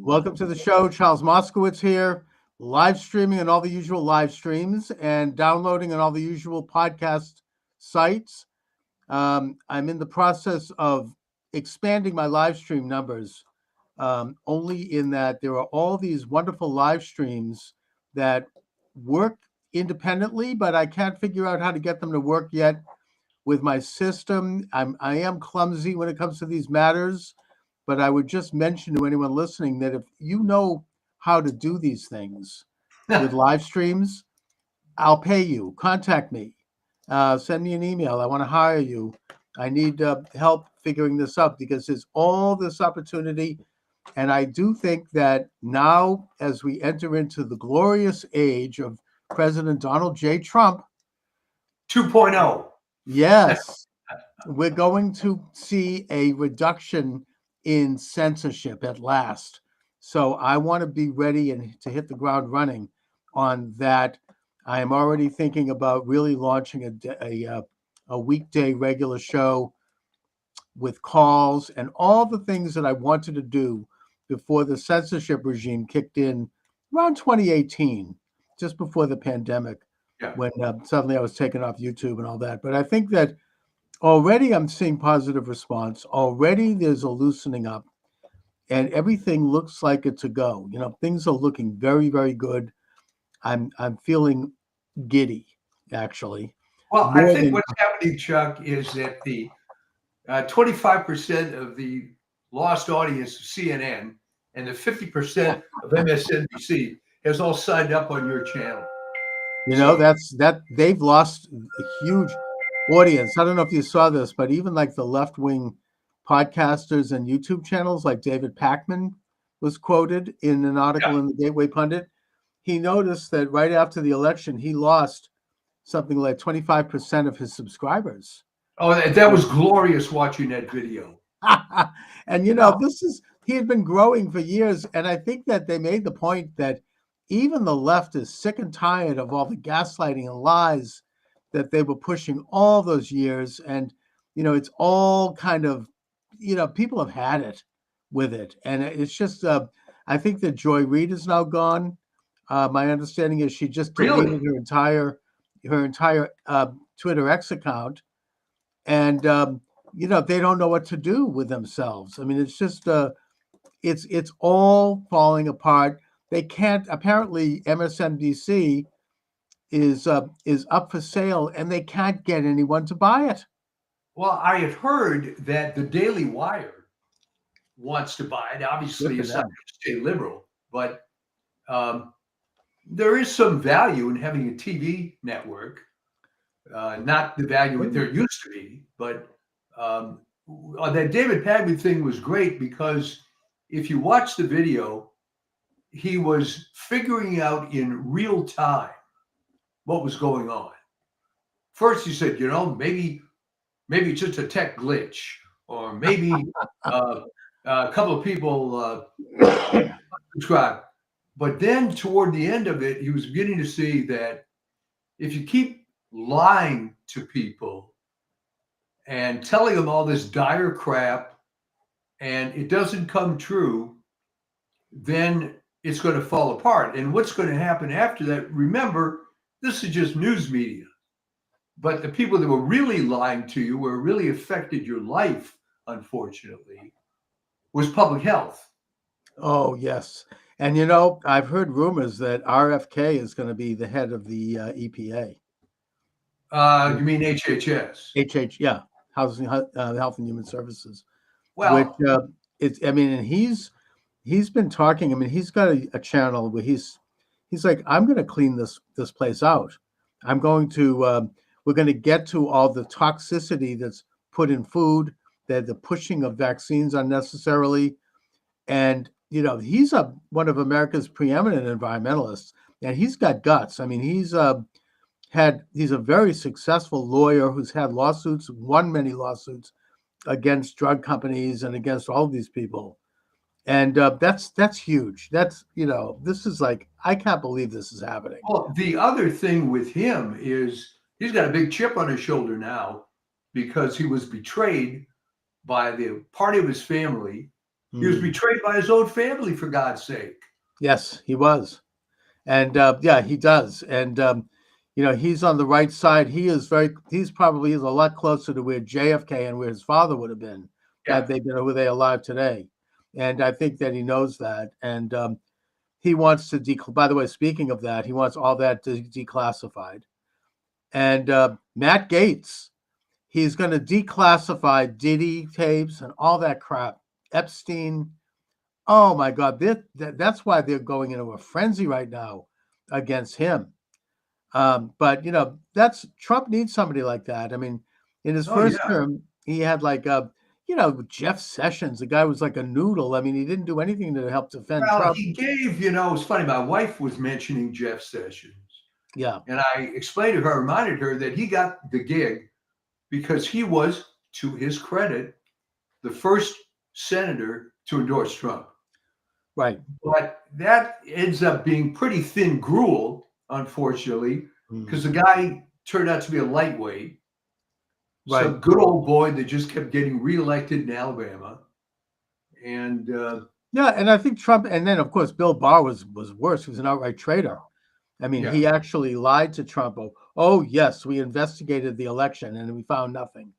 Welcome to the show. Charles Moscowitz here, live streaming on all the usual live streams and downloading on all the usual podcast sites. I'm in the process of expanding my live stream numbers, only in that there are all these wonderful live streams that work independently, but I can't figure out how to get them to work yet with my system. I am clumsy when it comes to these matters, but I would just mention to anyone listening that if you know how to do these things with live streams, I'll pay you. Contact me. Send me an email. I want to hire you. I need help figuring this out because there's all this opportunity. And I do think that now, as we enter into the glorious age of President Donald J. Trump 2.0. Yes, we're going to see a reduction in censorship at last. So I want to be ready and to hit the ground running on that. I am already thinking about really launching a weekday regular show with calls and all the things that I wanted to do before the censorship regime kicked in around 2018, just before the pandemic, when suddenly I was taken off YouTube and all that. But I think that already I'm seeing positive response. Already there's a loosening up and everything looks like it's a go. You know, things are looking very, very good. I'm feeling giddy, actually. Well, I think what's happening, Chuck, is that the 25% of the lost audience of CNN and the 50% of MSNBC has all signed up on your channel. You know, they've lost a huge audience. I don't know if you saw this, but even like the left-wing podcasters and YouTube channels, like David Pakman was quoted in an article in the Gateway Pundit. He noticed that right after the election, he lost something like 25% of his subscribers. Oh, that was glorious watching that video. And, you know, he had been growing for years. And I think that they made the point that even the left is sick and tired of all the gaslighting and lies that they were pushing all those years. And, you know, it's all kind of, you know, people have had it with it. And it's just, I think that Joy Reid is now gone. My understanding is she just deleted her entire Twitter X account. And, you know, they don't know what to do with themselves. I mean, it's just, it's all falling apart. They can't, apparently MSNBC is up for sale and they can't get anyone to buy it. Well, I have heard that the Daily Wire wants to buy it. Obviously, it's not going to stay liberal, but there is some value in having a TV network. Not the value there used to be, but that David Pakman thing was great because if you watch the video, he was figuring out in real time what was going on. First, he said, you know, maybe it's just a tech glitch, or maybe a couple of people subscribe. But then toward the end of it, he was beginning to see that if you keep lying to people and telling them all this dire crap and it doesn't come true, then it's going to fall apart. And what's going to happen after that, remember, this is just news media. But the people that were really lying to you, where it really affected your life, unfortunately, was public health. Oh, yes. And, you know, I've heard rumors that RFK is going to be the head of the EPA. You mean HHS? Yeah. Housing, Health and Human Services. Well, which I mean, and he's been talking. I mean, he's got a channel where he's like, I'm going to clean this place out. I'm going to we're going to get to all the toxicity that's put in food, the pushing of vaccines unnecessarily, and you know, he's one of America's preeminent environmentalists, and he's got guts. I mean, he's a very successful lawyer who's had lawsuits, won many lawsuits against drug companies and against all of these people. And that's huge. That's, you know, this is like, I can't believe this is happening. Well, the other thing with him is he's got a big chip on his shoulder now because he was betrayed by the party of his family He was betrayed by his own family, for God's sake. Yes, he was. And yeah, he does. And he's on the right side. He's probably a lot closer to where JFK and where his father would have been Yeah. had they been were they alive today. And I think that he knows that. And he wants to by the way, speaking of that, he wants all that declassified. And Matt Gates, he's going to declassify Diddy tapes and all that crap. Epstein. Oh my God, that's why they're going into a frenzy right now against him. But that's Trump needs somebody like that. I mean, in his Oh, first yeah. term, he had like Jeff Sessions. The guy was like a noodle. I mean, he didn't do anything to help defend Well, Trump. he gave, it's funny. My wife was mentioning Jeff Sessions. Yeah. And I explained to her, reminded her that he got the gig because he was, to his credit, the first senator to endorse Trump. Right. But that ends up being pretty thin gruel, unfortunately, because the guy turned out to be a lightweight. Right. Some good old boy that just kept getting reelected in Alabama. And yeah, and I think Trump, and then of course Bill Barr was worse. He was an outright traitor. I mean, he actually lied to Trump. Oh yes, we investigated the election and we found nothing.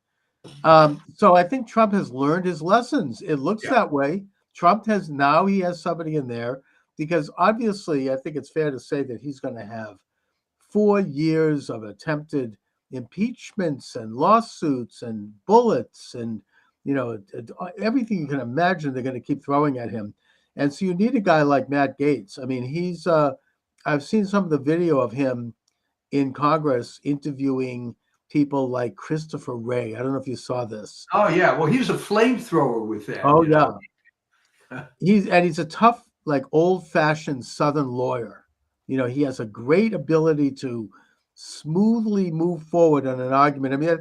So I think Trump has learned his lessons. It looks that way. Trump has somebody in there because obviously I think it's fair to say that he's going to have 4 years of attempted impeachments and lawsuits and bullets and everything you can imagine they're going to keep throwing at him. And so you need a guy like Matt Gaetz. I mean, he's I've seen some of the video of him in Congress interviewing people like Christopher Wray. I don't know if you saw this. Oh yeah, well he's a flamethrower with that. Oh yeah, he's a tough, like old-fashioned Southern lawyer. He has a great ability to smoothly move forward on an argument. I mean,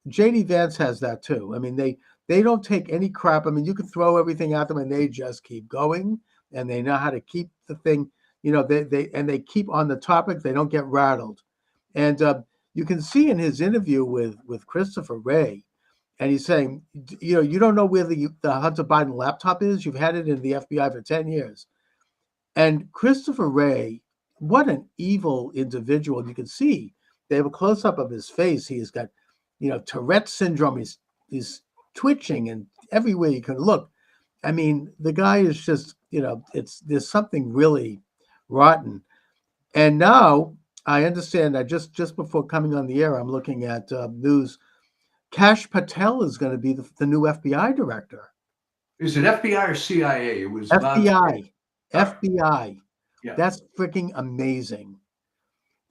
JD Vance has that too. I mean, they don't take any crap. I mean, you can throw everything at them and they just keep going, and they know how to keep the thing. They keep on the topic. They don't get rattled. And you can see in his interview with Christopher Wray, and he's saying, you don't know where the Hunter Biden laptop is. You've had it in the FBI for 10 years. And Christopher Wray, what an evil individual. You can see they have a close up of his face. He's got, Tourette syndrome. He's twitching and everywhere you can look. I mean, the guy is just, there's something really rotten. And now I understand that just before coming on the air, I'm looking at news. Kash Patel is going to be the new FBI director. Is it FBI or CIA? It was FBI. FBI. Yeah. That's freaking amazing.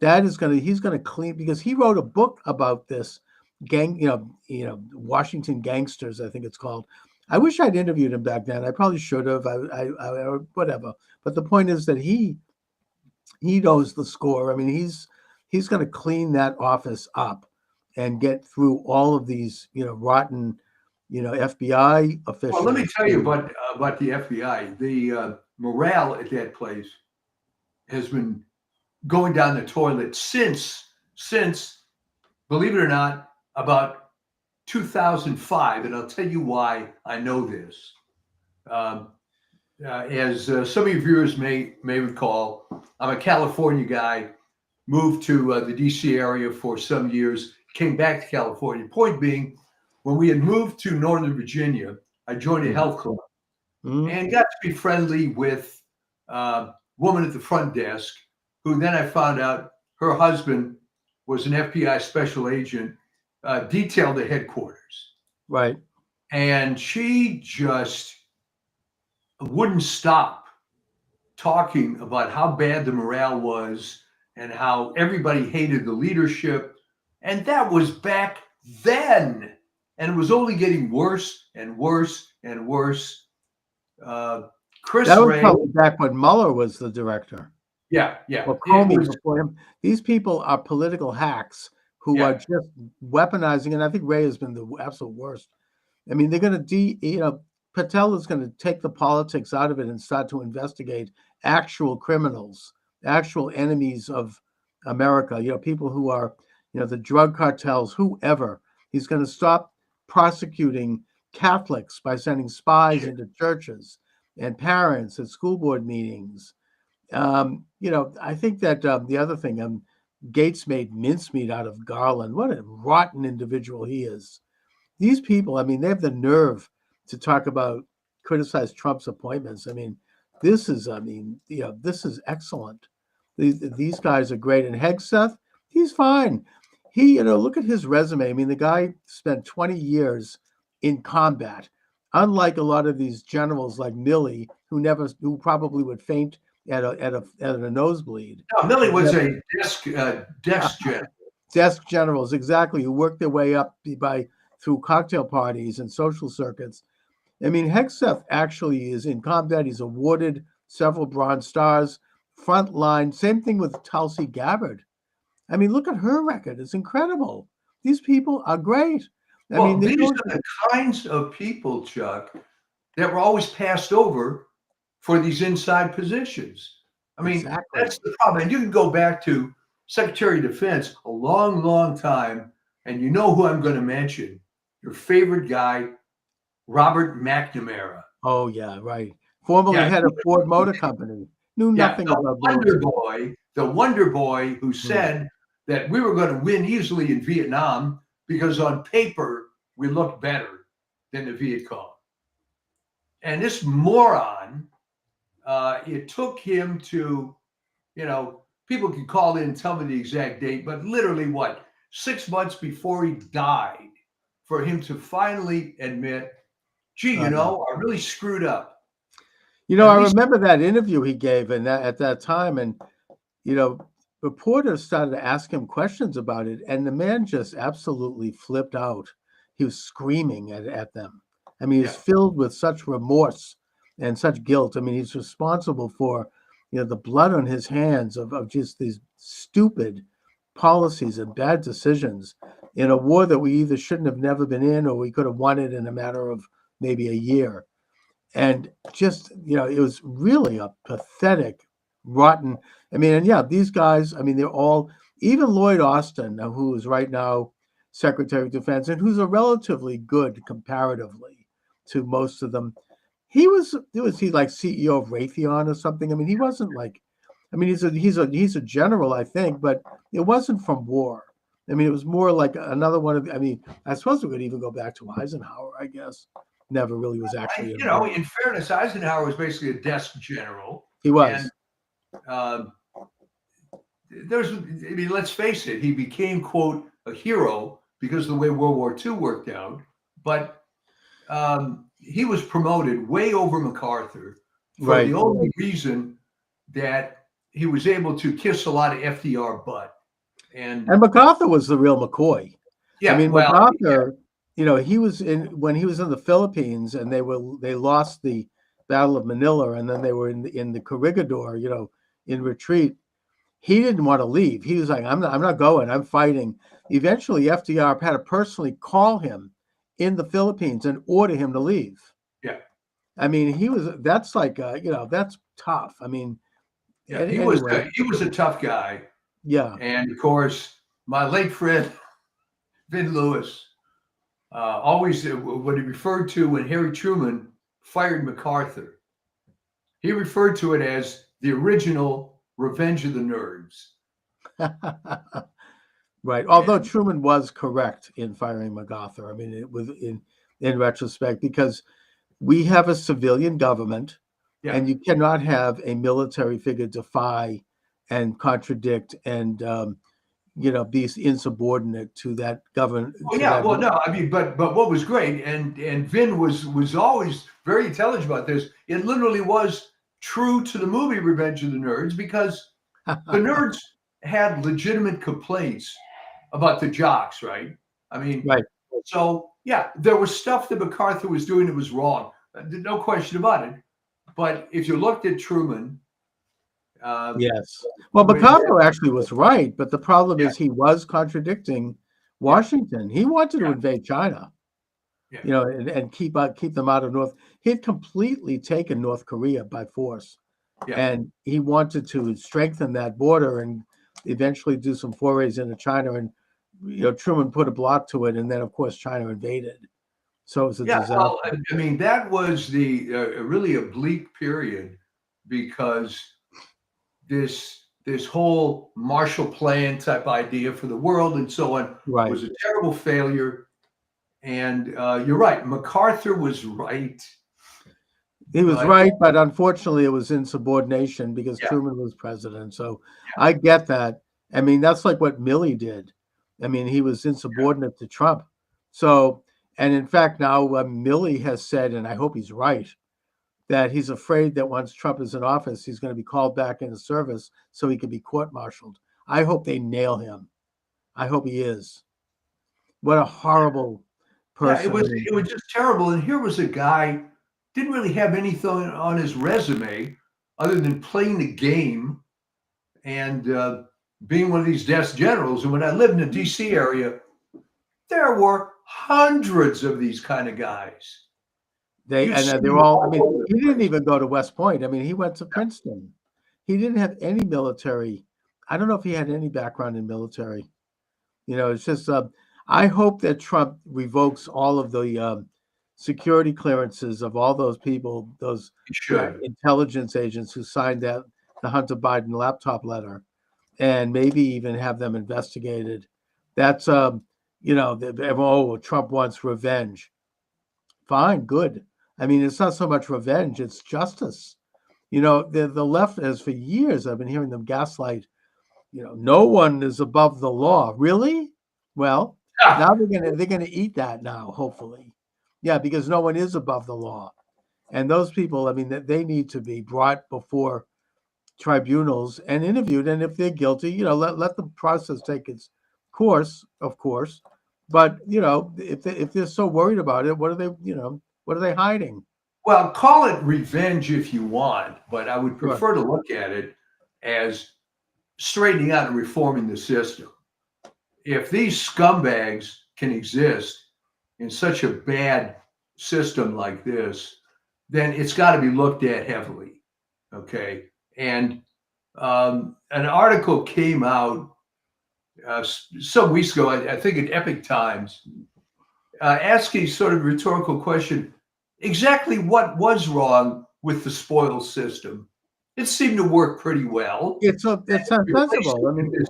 He's going to clean, because he wrote a book about this gang, Washington Gangsters, I think it's called. I wish I'd interviewed him back then. I probably should have. I whatever. But the point is that he knows the score. I mean, he's going to clean that office up and get through all of these, rotten, FBI officials. Well, let me tell you about the FBI. The morale at that place has been going down the toilet since, believe it or not, about 2005, and I'll tell you why I know this. As some of your viewers may recall, I'm a California guy, moved to the DC area for some years, came back to California. Point being, when we had moved to Northern Virginia, I joined a health club and got to be friendly with a woman at the front desk, who then I found out her husband was an FBI special agent detailed at headquarters. Right. And she just wouldn't stop talking about how bad the morale was and how everybody hated the leadership. And that was back then. And it was only getting worse and worse and worse. Chris that was Wray, probably back when Mueller was the director. Yeah. Or Comey before him. These people are political hacks who are just weaponizing, and I think Wray has been the absolute worst. I mean, they're going to Patel is going to take the politics out of it and start to investigate actual criminals, actual enemies of America, people who are, the drug cartels, whoever. He's going to stop prosecuting Catholics by sending spies into churches and parents at school board meetings. I think that the other thing, Gates made mincemeat out of Garland. What a rotten individual he is. These people, I mean, they have the nerve to talk about, criticize Trump's appointments. I mean, this is excellent. These guys are great. And Hegseth, he's fine. Look at his resume. I mean, the guy spent 20 years in combat, unlike a lot of these generals like Milley, who probably would faint at a nosebleed. No, Milley was a desk general. Desk generals, exactly, who worked their way up through cocktail parties and social circuits. I mean, Hegseth actually is in combat. He's awarded several Bronze Stars. Front line, same thing with Tulsi Gabbard. I mean, look at her record. It's incredible. These people are great. These are the kinds of people, Chuck, that were always passed over for these inside positions. I mean, That's the problem. And you can go back to Secretary of Defense a long, long time, and you know who I'm going to mention. Your favorite guy, Robert McNamara. Oh, yeah, right. Formerly head of Ford Motor Company. Knew nothing about the Wonder Boy who said that we were going to win easily in Vietnam because on paper we looked better than the Viet Cong. And this moron, it took him to, people can call in and tell me the exact date, but literally 6 months before he died, for him to finally admit, gee, I really screwed up. I remember that interview he gave at that time, and reporters started to ask him questions about it, and the man just absolutely flipped out. He was screaming at them. I mean, he's filled with such remorse and such guilt. I mean, he's responsible for, the blood on his hands of just these stupid policies and bad decisions in a war that we either shouldn't have never been in, or we could have won it in a matter of maybe a year. And just, it was really a pathetic, rotten. I mean, and these guys, I mean, they're all, even Lloyd Austin, who is right now Secretary of Defense, and who's a relatively good comparatively to most of them. He was like CEO of Raytheon or something? I mean, he wasn't like, I mean, he's a general, I think, but it wasn't from war. I mean, it was more like another one of, I mean, I suppose we could even go back to Eisenhower, I guess. Never really was actually. In fairness, Eisenhower was basically a desk general. He was. And, let's face it, he became, quote, a hero because of the way World War II worked out. But he was promoted way over MacArthur for the only reason that he was able to kiss a lot of FDR butt. And MacArthur was the real McCoy. Yeah, I mean, MacArthur. He was when he was in the Philippines, and they lost the Battle of Manila, and then they were in the Corregidor, in retreat. He didn't want to leave. He was like, I'm not going. I'm fighting. Eventually, FDR had to personally call him in the Philippines and order him to leave. Yeah, I mean, that's like that's tough. I mean, he was a tough guy. Yeah, and of course, my late friend Vin Lewis. Always what he referred to when Harry Truman fired MacArthur, he referred to it as the original Revenge of the Nerds. Right. Although Truman was correct in firing MacArthur. I mean, it was in retrospect, because we have a civilian government, and you cannot have a military figure defy and contradict and be insubordinate to that government. But what was great, and Vin was always very intelligent about this. It literally was true to the movie Revenge of the Nerds, because the nerds had legitimate complaints about the jocks, right? I mean, so there was stuff that MacArthur was doing that was wrong, no question about it. But if you looked at Truman. Yes. Well, MacArthur actually was right, but the problem is he was contradicting Washington. He wanted to invade China, and keep them out of North. He had completely taken North Korea by force, and he wanted to strengthen that border and eventually do some forays into China. And Truman put a block to it, and then of course China invaded. So it was a Yeah, disaster. well, I mean, that was the really a bleak period because this whole Marshall Plan type idea for the world and so on Right. was a terrible failure. And you're right, MacArthur was right, He was but right, but unfortunately, it was insubordination because yeah, Truman was president. So yeah, I get that. I mean, that's like what Milley did. I mean, he was yeah. insubordinate to Trump. So, and in fact, now Milley has said, and I hope he's right, that he's afraid that once Trump is in office, he's going to be called back into service so he can be court-martialed. I hope they nail him. I hope he is. What a horrible Yeah, person. I mean, it was just terrible. And here was a guy didn't really have anything on his resume other than playing the game and being one of these desk generals. And when I lived in the D.C. area, there were hundreds of these kind of guys. You'd see they're them all. I all mean, over the he didn't place. even go to West Point. I mean, he went to Princeton. He didn't have any military. I don't know if he had any background in military. It's just. I hope that Trump revokes all of the security clearances of all those people, those You should. intelligence agents who signed the Hunter Biden laptop letter, and maybe even have them investigated. That's Trump wants revenge. Fine, good. I mean, it's not so much revenge, it's justice. The left has for years, I've been hearing them gaslight, no one is above the law. Really? Well, now Ah, they're gonna eat that now, hopefully. Yeah, because no one is above the law. And those people, I mean, they need to be brought before tribunals and interviewed. And if they're guilty, let the process take its course, of course. But if they're so worried about it, what are they hiding? well, call it revenge if you want, but I would Sure. prefer to look at it as straightening out and reforming the system. If these scumbags can exist in such a bad system like this, then it's got to be looked at heavily. Okay. And an article came out some weeks ago, I think in Epic Times, asking sort of rhetorical question exactly what was wrong with the spoil system. It seemed to work pretty well. It's Replaced sensible. it I with mean, this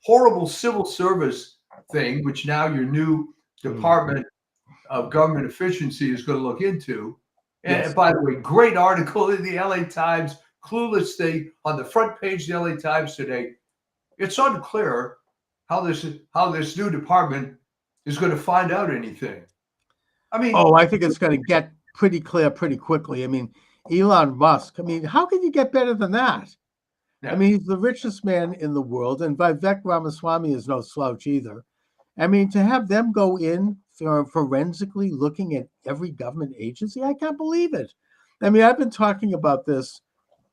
horrible civil service thing, which now your new mm, Department of Government Efficiency is going to look into. And yes. by the way, great article in the LA Times, clueless thing on the front page of the LA Times today. It's unclear how this new department is going to find out anything. I mean, Oh, I think it's going to get pretty clear pretty quickly. I mean, Elon Musk. I mean, how can you get better than that? I yeah, mean, he's the richest man in the world, and Vivek Ramaswamy is no slouch either. I mean, to have them go in for forensically looking at every government agency, I can't believe it. I mean, I've been talking about this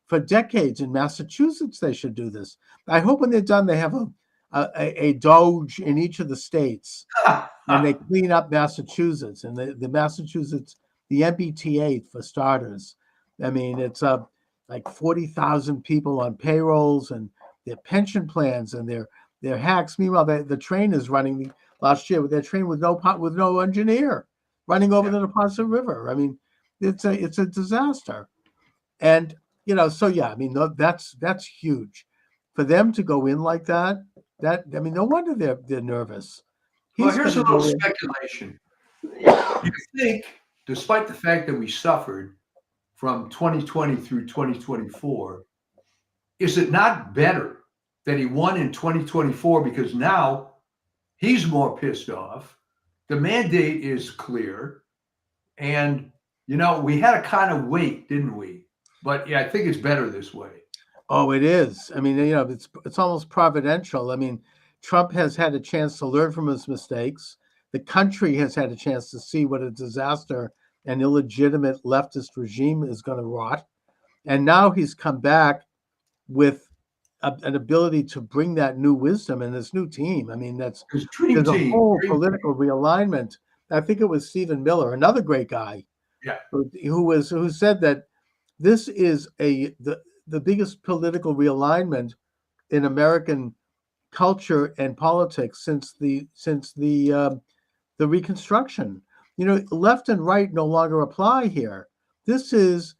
for decades. In Massachusetts, they should do this. I hope when they're done, they have a Doge in each of the states, and they clean up Massachusetts and the Massachusetts, the MBTA for starters. I mean, it's like 40,000 people on payrolls and their pension plans and their hacks. Meanwhile, the train is running last year with their train with no engineer running over yeah. the Neponset River. I mean, it's a disaster. And so yeah, I mean, that's huge for them to go in like that. I mean, no wonder they're nervous. Well, He's going here's a to little go in. speculation. You think, despite the fact that we suffered from 2020 through 2024, is it not better that he won in 2024 because now he's more pissed off? The mandate is clear. And, we had to kind of wait, didn't we? But yeah, I think it's better this way. Oh, it is. I mean, it's almost providential. I mean, Trump has had a chance to learn from his mistakes. The country has had a chance to see what a disaster an illegitimate leftist regime is going to rot. And now he's come back with an ability to bring that new wisdom and this new team. I mean, Because dream there's a team, whole dream team. political realignment. I think it was Stephen Miller, another great guy, Yeah. who said that this is the biggest political realignment in American culture and politics since the Reconstruction. left and right no longer apply here. This is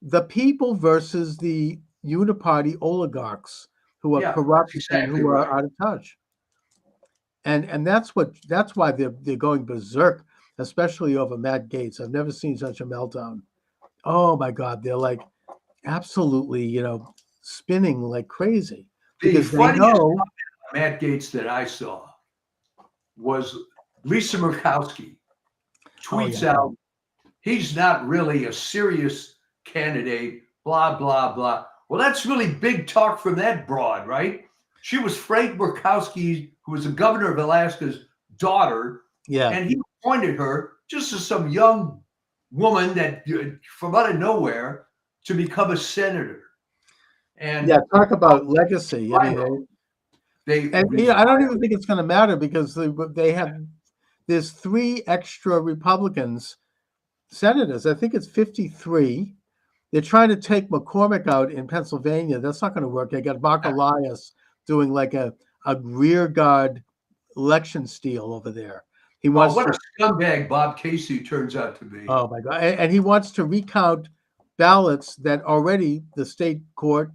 the people versus the uniparty oligarchs who are Yeah, corrupt that's and exactly who are right. out of touch. And that's why they're going berserk, especially over Matt Gates. I've never seen such a meltdown. Oh my God, they're like absolutely, spinning like crazy The because they funniest know. Matt Gates that I saw was Lisa Murkowski Oh yeah, tweets out, he's not really a serious candidate, blah, blah, blah. Well, that's really big talk from that broad, right? She was Frank Murkowski, who was the governor of Alaska's daughter, yeah, and he appointed her just as some young woman that from out of nowhere to become a senator. yeah. And Talk about legacy. I mean, they and I don't even think it's going to matter because they have there's 3 extra Republicans senators. I think it's 53. They're trying to take McCormick out in Pennsylvania. That's not going to work. They got Mark Elias doing like a rear guard election steal over there. He oh, wants what to. a scumbag Bob Casey turns out to be. Oh my God! And he wants to recount ballots that already the state court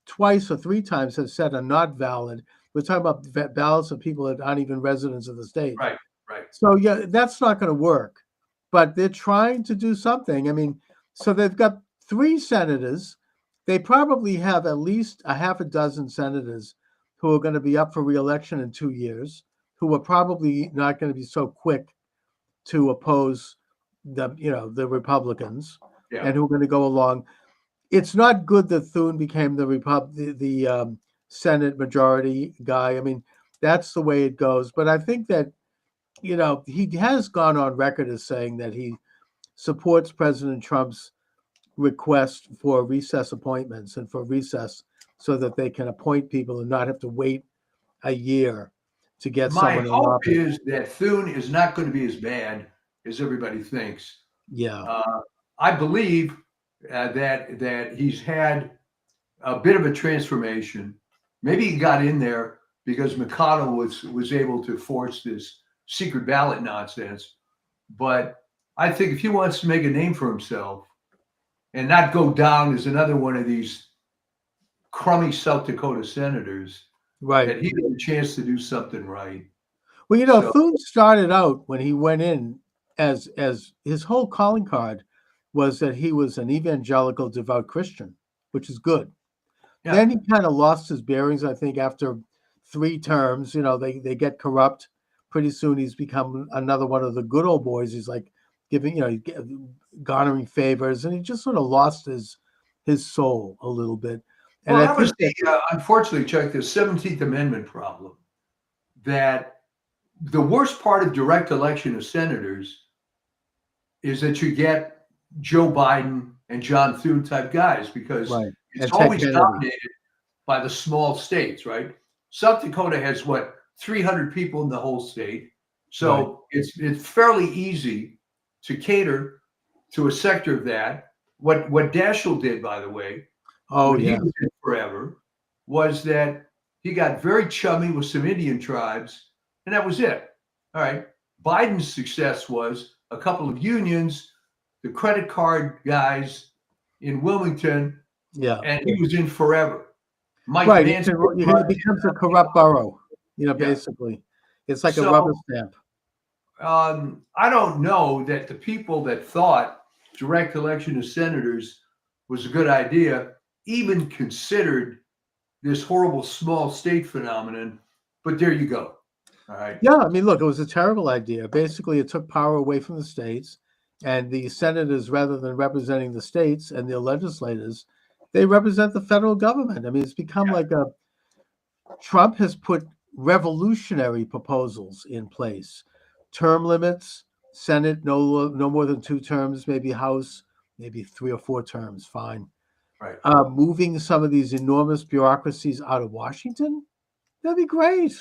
twice or 3 times has said are not valid. We're talking about ballots of people that aren't even residents of the state. Right, right. So yeah, that's not going to work. But they're trying to do something. I mean, so they've got 3 senators. They probably have at least a half a dozen senators who are going to be up for re-election in 2 years, who are probably not going to be so quick to oppose the Republicans, Yeah. and who are going to go along. It's not good that Thune became the Senate majority guy. I mean, that's the way it goes. But I think that he has gone on record as saying that he supports President Trump's request for recess appointments and for recess so that they can appoint people and not have to wait a year to get My someone in hope office. is that Thune is not going to be as bad as everybody thinks. Yeah. I believe that he's had a bit of a transformation. Maybe he got in there because McConnell was able to force this secret ballot nonsense. But I think if he wants to make a name for himself and not go down as another one of these crummy South Dakota senators, Right. that he had a chance to do something right. Well, So- Thune started out when he went in as his whole calling card was that he was an evangelical devout Christian, which is good. Yeah. Then he kind of lost his bearings, I think, after 3 terms. They get corrupt. Pretty soon he's become another one of the good old boys. He's like giving, garnering favors, and he just sort of lost his soul a little bit. And Well, I that think was unfortunately, Chuck, the 17th Amendment problem. That the worst part of direct election of senators is that you get Joe Biden and John Thune type guys because right. it's And Ted always Kennedy. dominated by the small states, right? South Dakota has 300 people in the whole state, so it's fairly easy to cater to a sector of that. What Daschle did, by the way, Oh when he yeah. was in forever, was that he got very chummy with some Indian tribes, and that was it. All right. Biden's success was a couple of unions, the credit card guys in Wilmington, Yeah. and he was in forever. Mike Right. Vance It becomes a corrupt borough, basically. It's like a rubber stamp. I don't know that the people that thought direct election of senators was a good idea even considered this horrible small state phenomenon. But there you go. All right. Yeah, I mean, look, it was a terrible idea. Basically, it took power away from the states, and the senators, rather than representing the states and their legislators, they represent the federal government. I mean, it's become like Trump has put revolutionary proposals in place. Term limits, Senate no more than 2 terms, maybe House, maybe 3 or 4 terms, fine. Right. Moving some of these enormous bureaucracies out of Washington, that'd be great.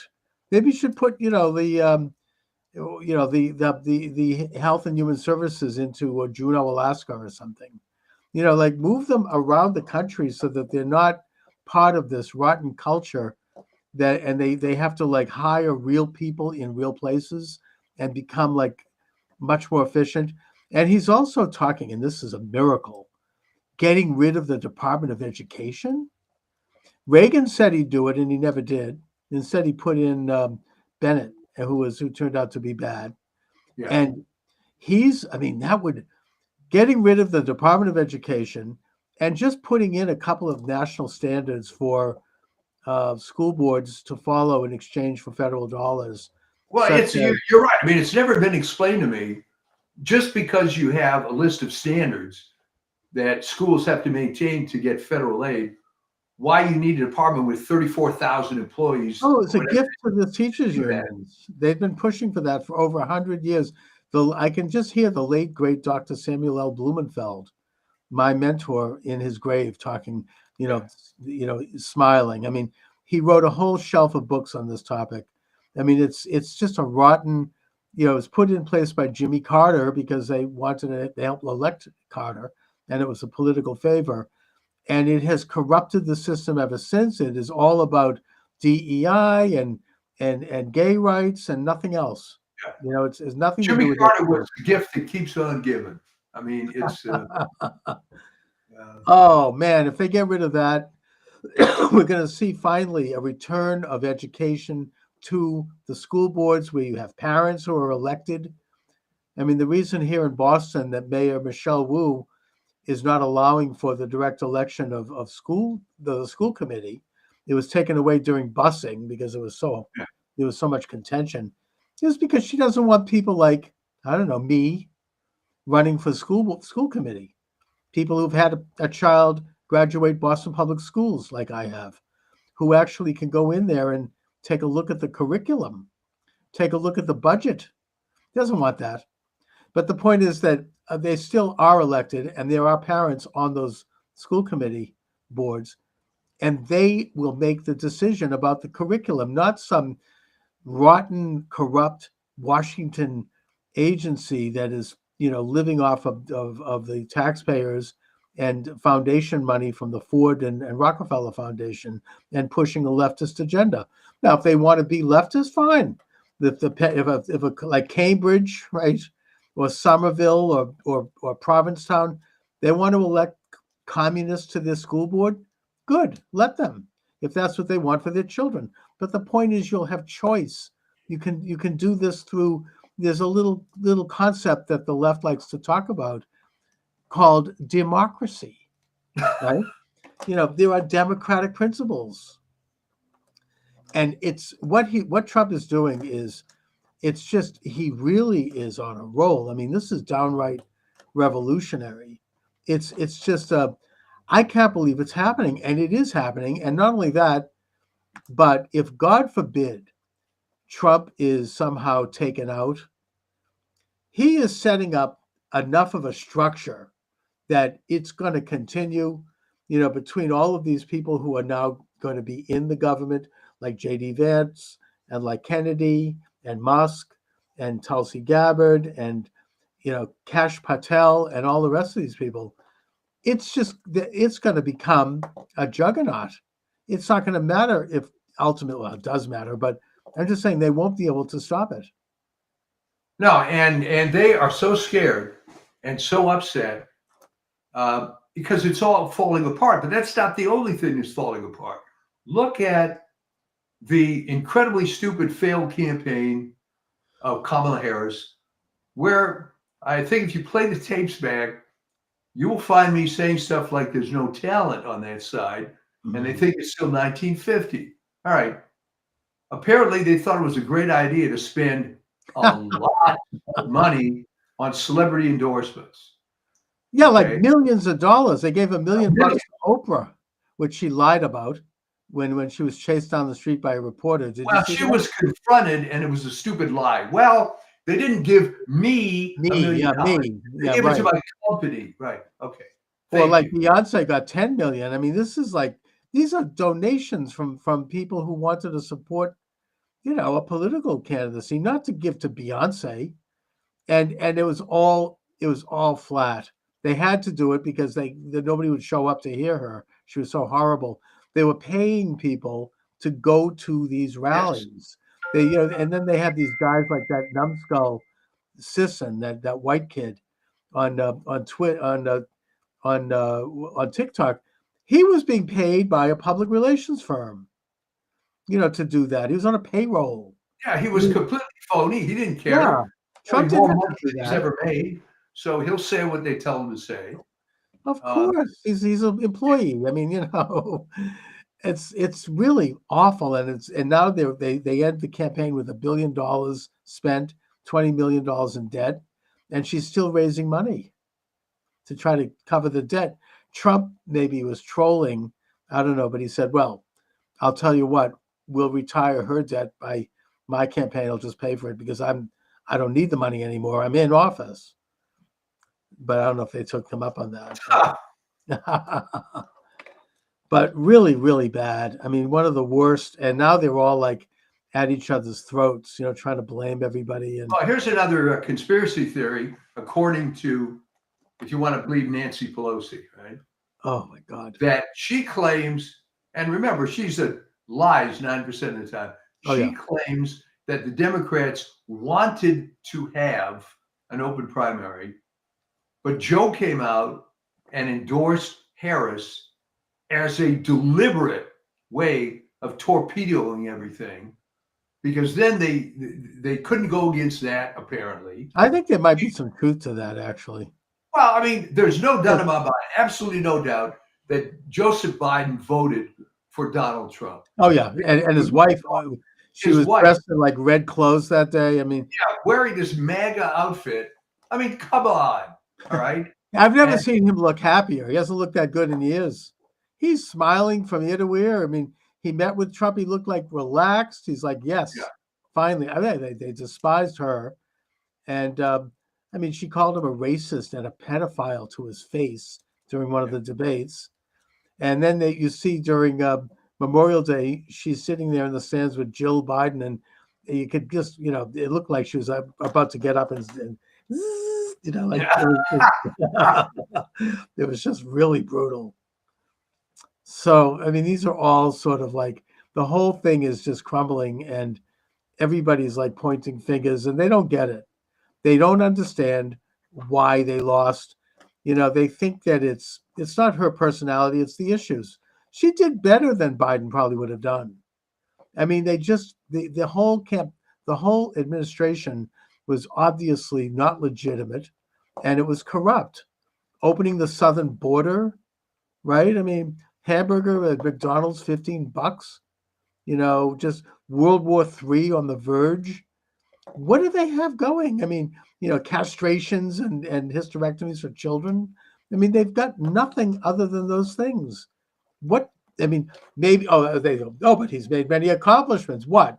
Maybe you should put, the Health and Human Services into Juneau, Alaska, or something. Like move them around the country so that they're not part of this rotten culture and they have to like hire real people in real places and become like much more efficient. And he's also talking, and this is a miracle, getting rid of the Department of Education. Reagan said he'd do it, and he never did. Instead, he put in Bennett, who turned out to be bad. Yeah. And I mean, that would getting rid of the Department of Education and just putting in a couple of national standards for school boards to follow in exchange for federal dollars. Well, Such as, you're right. I mean, it's never been explained to me. Just because you have a list of standards that schools have to maintain to get federal aid, why you need a department with 34,000 employees? oh, it's a Whatever gift to the teachers do that. unions. They've been pushing for that for over 100 years. I can just hear the late, great Dr. Samuel L. Blumenfeld, my mentor, in his grave talking, Yeah. smiling. I mean, he wrote a whole shelf of books on this topic. I mean, it's just a rotten, it's put in place by Jimmy Carter because they wanted to help elect Carter, and it was a political favor. And it has corrupted the system ever since. It is all about DEI and gay rights and nothing else. Yeah. It's nothing to Jimmy do with Carter it. was the gift that keeps on giving. I mean, it's Oh man, if they get rid of that, we're going to see finally a return of education to the school boards where you have parents who are elected. I mean, the reason here in Boston that Mayor Michelle Wu is not allowing for the direct election of the school committee, it was taken away during busing because yeah. there was so much contention, is because she doesn't want people like, I don't know, me running for school committee. People who've had a child graduate Boston Public Schools like I have, who actually can go in there and take a look at the curriculum, take a look at the budget. Doesn't want that. But the point is that they still are elected, and there are parents on those school committee boards, and they will make the decision about the curriculum, not some rotten, corrupt Washington agency that is, living off of the taxpayers and foundation money from the Ford and Rockefeller Foundation and pushing a leftist agenda. Now, if they want to be leftist, fine. If like Cambridge, right, or Somerville or Provincetown, they want to elect communists to their school board, good, let them, if that's what they want for their children. But the point is, you'll have choice. You can do this through. There's a little concept that the left likes to talk about called democracy, right? There are democratic principles, and it's what Trump is doing is, it's just, he really is on a roll. I mean, this is downright revolutionary. It's just I can't believe it's happening, and it is happening. And not only that, but if God forbid Trump is somehow taken out, he is setting up enough of a structure that it's going to continue, between all of these people who are now going to be in the government, like J.D. Vance and like Kennedy and Musk and Tulsi Gabbard and, Kash Patel and all the rest of these people. It's going to become a juggernaut. It's not going to matter if ultimately, well, it does matter, but I'm just saying they won't be able to stop it. No, and they are so scared and so upset because it's all falling apart. But that's not the only thing that's falling apart. Look at the incredibly stupid failed campaign of Kamala Harris, where I think if you play the tapes back, you will find me saying stuff like there's no talent on that side, and they think it's still 1950. All right. Apparently, they thought it was a great idea to spend a lot of money on celebrity endorsements. Yeah, like Okay. millions of dollars. They gave $1 million to Oprah, which she lied about when she was chased down the street by a reporter. Did you Well, see she that? was confronted, and it was a stupid lie. Well, they didn't give me $1 million. Me. They Yeah, gave it right. to my company. Right. Okay. Or Thank like you. Beyonce got 10 million. I mean, these are donations from people who wanted to support, a political candidacy, not to give to Beyonce. And it was all flat. They had to do it because nobody would show up to hear her. She was so horrible. They were paying people to go to these Yes. rallies. And then they have these guys like that numbskull Sisson, that white kid on Twitter on TikTok, he was being paid by a public relations firm, to do that. He was on a payroll. Yeah, he was completely phony. He didn't Yeah, care. Trump More didn't have money to do than he's that. ever made. So he'll say what they tell him to say. Of course, he's an employee. I mean, it's really awful, and now they end the campaign with $1 billion spent, $20 million in debt, and she's still raising money to try to cover the debt. Trump maybe was trolling, I don't know, but he said, "Well, I'll tell you what, we'll retire her debt by my campaign. I'll just pay for it because I don't need the money anymore. I'm in office." But I don't know if they took them up on that. But really, really bad. I mean, one of the worst. And now they're all like at each other's throats, trying to blame everybody. And Here's another conspiracy theory, according to, if you want to believe Nancy Pelosi, right? Oh my God. That she claims, and remember, she's lies 9% of the time. She claims that the Democrats wanted to have an open primary, but Joe came out and endorsed Harris as a deliberate way of torpedoing everything, because then they couldn't go against that, apparently. I think there might be some truth to that, actually. Well, I mean, there's no doubt about it, absolutely no doubt that Joseph Biden voted for Donald Trump. Oh yeah, and his wife, she was dressed in like red clothes that day. I mean, yeah, wearing this MAGA outfit. I mean, come on, all right. I've never seen him look happier. He hasn't looked that good in years. He's smiling from ear to ear. I mean, he met with Trump. He looked like relaxed. He's like, yes, finally. I mean, they despised her, and I mean, she called him a racist and a pedophile to his face during one of the debates. And then you see during Memorial Day, she's sitting there in the stands with Jill Biden, and you could just, it looked like she was about to get up and like it was just really brutal. So, I mean, these are all sort of like, the whole thing is just crumbling, and everybody's like pointing fingers, and they don't get it. They don't understand why they lost. They think that it's not her personality, it's the issues. She did better than Biden probably would have done. I mean, the whole administration was obviously not legitimate, and it was corrupt. Opening the southern border, right? I mean, hamburger at McDonald's, $15. Just World War III on the verge. What do they have going? I mean, castrations and hysterectomies for children. I mean, they've got nothing other than those things. What? I mean, maybe, but he's made many accomplishments. What?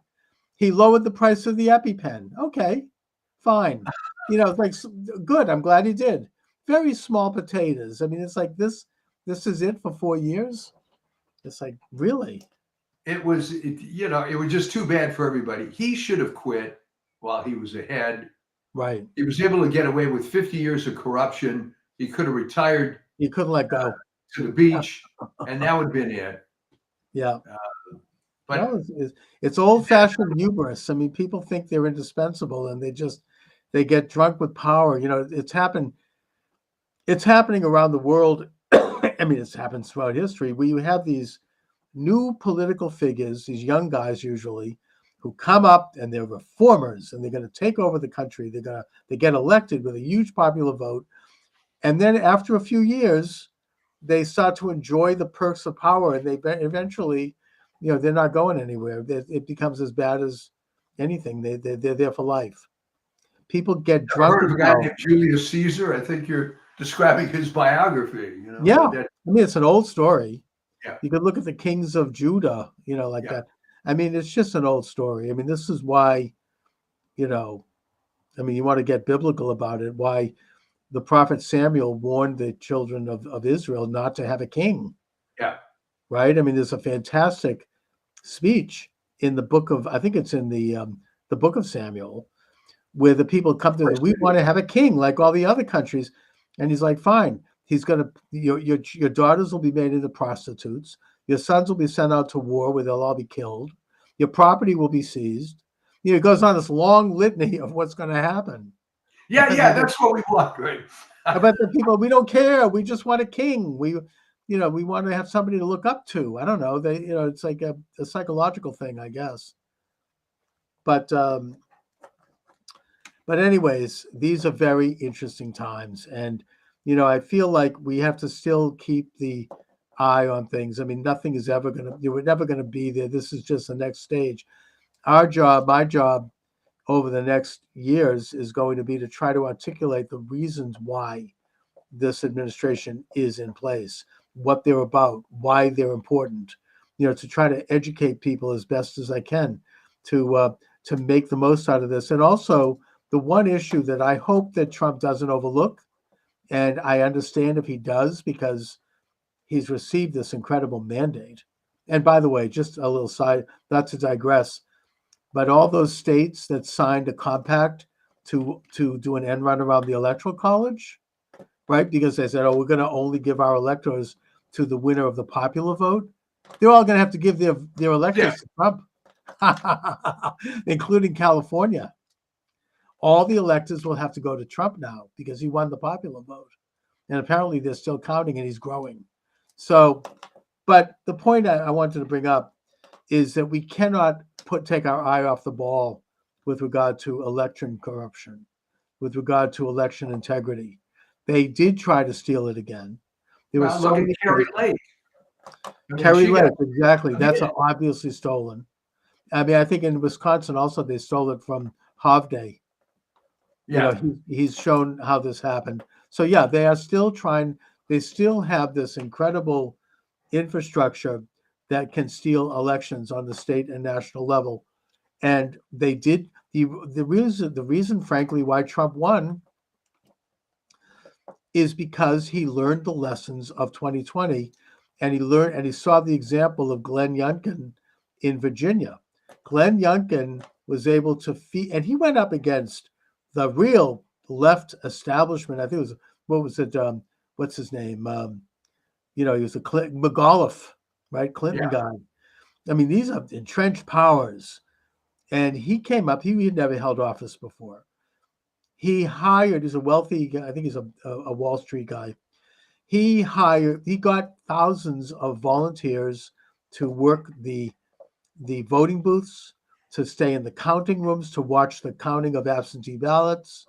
He lowered the price of the EpiPen. Okay, fine. It's like, good. I'm glad he did. Very small potatoes. I mean, it's like this is it for 4 years. It's like, really? It was just too bad for everybody. He should have quit while he was ahead. Right. He was able to get away with 50 years of corruption. He could have retired. He couldn't let go to the beach, and that would have been it. Yeah. But no, it's old-fashioned hubris. I mean, people think they're indispensable, and they get drunk with power. It's happened. It's happening around the world. I mean, it's happened throughout history, where you have these new political figures, these young guys usually, who come up and they're reformers, and they're going to take over the country. They get elected with a huge popular vote, and then after a few years, they start to enjoy the perks of power, and they eventually, they're not going anywhere. It becomes as bad as anything. They're there for life. People get drunk. I heard of a guy named Julius Caesar. I think you're describing his biography. Yeah, I mean, it's an old story. Yeah. You could look at the kings of Judah, that. I mean, it's just an old story. I mean, this is why, you want to get biblical about it, why the prophet Samuel warned the children of Israel not to have a king. Yeah. Right? I mean, there's a fantastic speech in the book of, I think it's in the book of Samuel, where the people come to, we want to have a king like all the other countries. And he's like, fine. He's going to, your daughters will be made into prostitutes. Your sons will be sent out to war where they'll all be killed. Your property will be seized. It goes on this long litany of what's going to happen. Yeah, yeah, that's what we want, right? But the people, we don't care. We just want a king. We want to have somebody to look up to. I don't know. It's like a psychological thing, I guess. But anyways, these are very interesting times, and I feel like we have to still keep the eye on things. I mean, nothing is ever gonna. We're never gonna be there. This is just the next stage. Our job, my job, over the next years is going to be to try to articulate the reasons why this administration is in place, what they're about, why they're important. To try to educate people as best as I can to make the most out of this. And also, the one issue that I hope that Trump doesn't overlook, and I understand if he does, because he's received this incredible mandate. And by the way, just a little side, not to digress, but all those states that signed a compact to do an end run around the electoral college, right? Because they said, oh, we're going to only give our electors to the winner of the popular vote. They're all going to have to give their electors to Trump, including California. All the electors will have to go to Trump now because he won the popular vote. And apparently they're still counting and he's growing. So, but the point I wanted to bring up is that we cannot take our eye off the ball with regard to election corruption, with regard to election integrity. They did try to steal it again. There Well, was so look at many Kerry Lake. I mean, Kerry she Lake, got exactly. That's committed. obviously stolen. I mean, I think in Wisconsin also they stole it from Hovde. Yeah. He's shown how this happened. So yeah, they are still trying. They still have this incredible infrastructure that can steal elections on the state and national level. And they did the reason, frankly, why Trump won is because he learned the lessons of 2020, and he saw the example of Glenn Youngkin in Virginia. Glenn Youngkin was able to and he went up against the real left establishment. I think it was, what was it? What's his name? He was a McAuliffe, right? Clinton Yeah. guy. I mean, these are entrenched powers. And he came up, he had never held office before. He's a wealthy guy, I think he's a Wall Street guy. He got thousands of volunteers to work the voting booths, to stay in the counting rooms, to watch the counting of absentee ballots,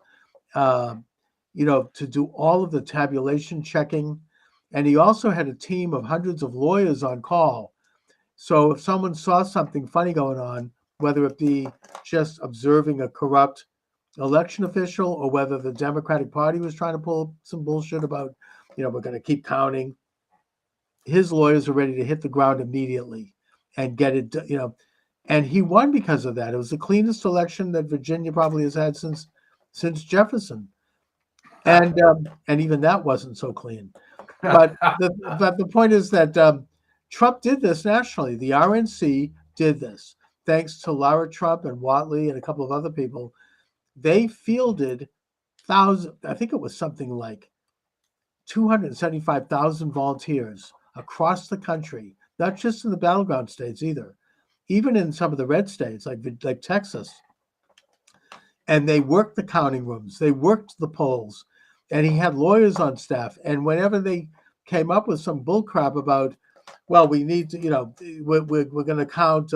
uh, to do all of the tabulation checking. And he also had a team of hundreds of lawyers on call. So if someone saw something funny going on, whether it be just observing a corrupt election official or whether the Democratic Party was trying to pull some bullshit about, we're going to keep counting, his lawyers were ready to hit the ground immediately and get it, and he won because of that. It was the cleanest election that Virginia probably has had since Jefferson. And even that wasn't so clean. But the point is that Trump did this nationally. The RNC did this. Thanks to Lara Trump and Watley and a couple of other people, they fielded thousands. I think it was something like 275,000 volunteers across the country, not just in the battleground states either, even in some of the red states like Texas. And they worked the counting rooms, they worked the polls, and he had lawyers on staff. And whenever they came up with some bullcrap about, well, we need to, we're going to count,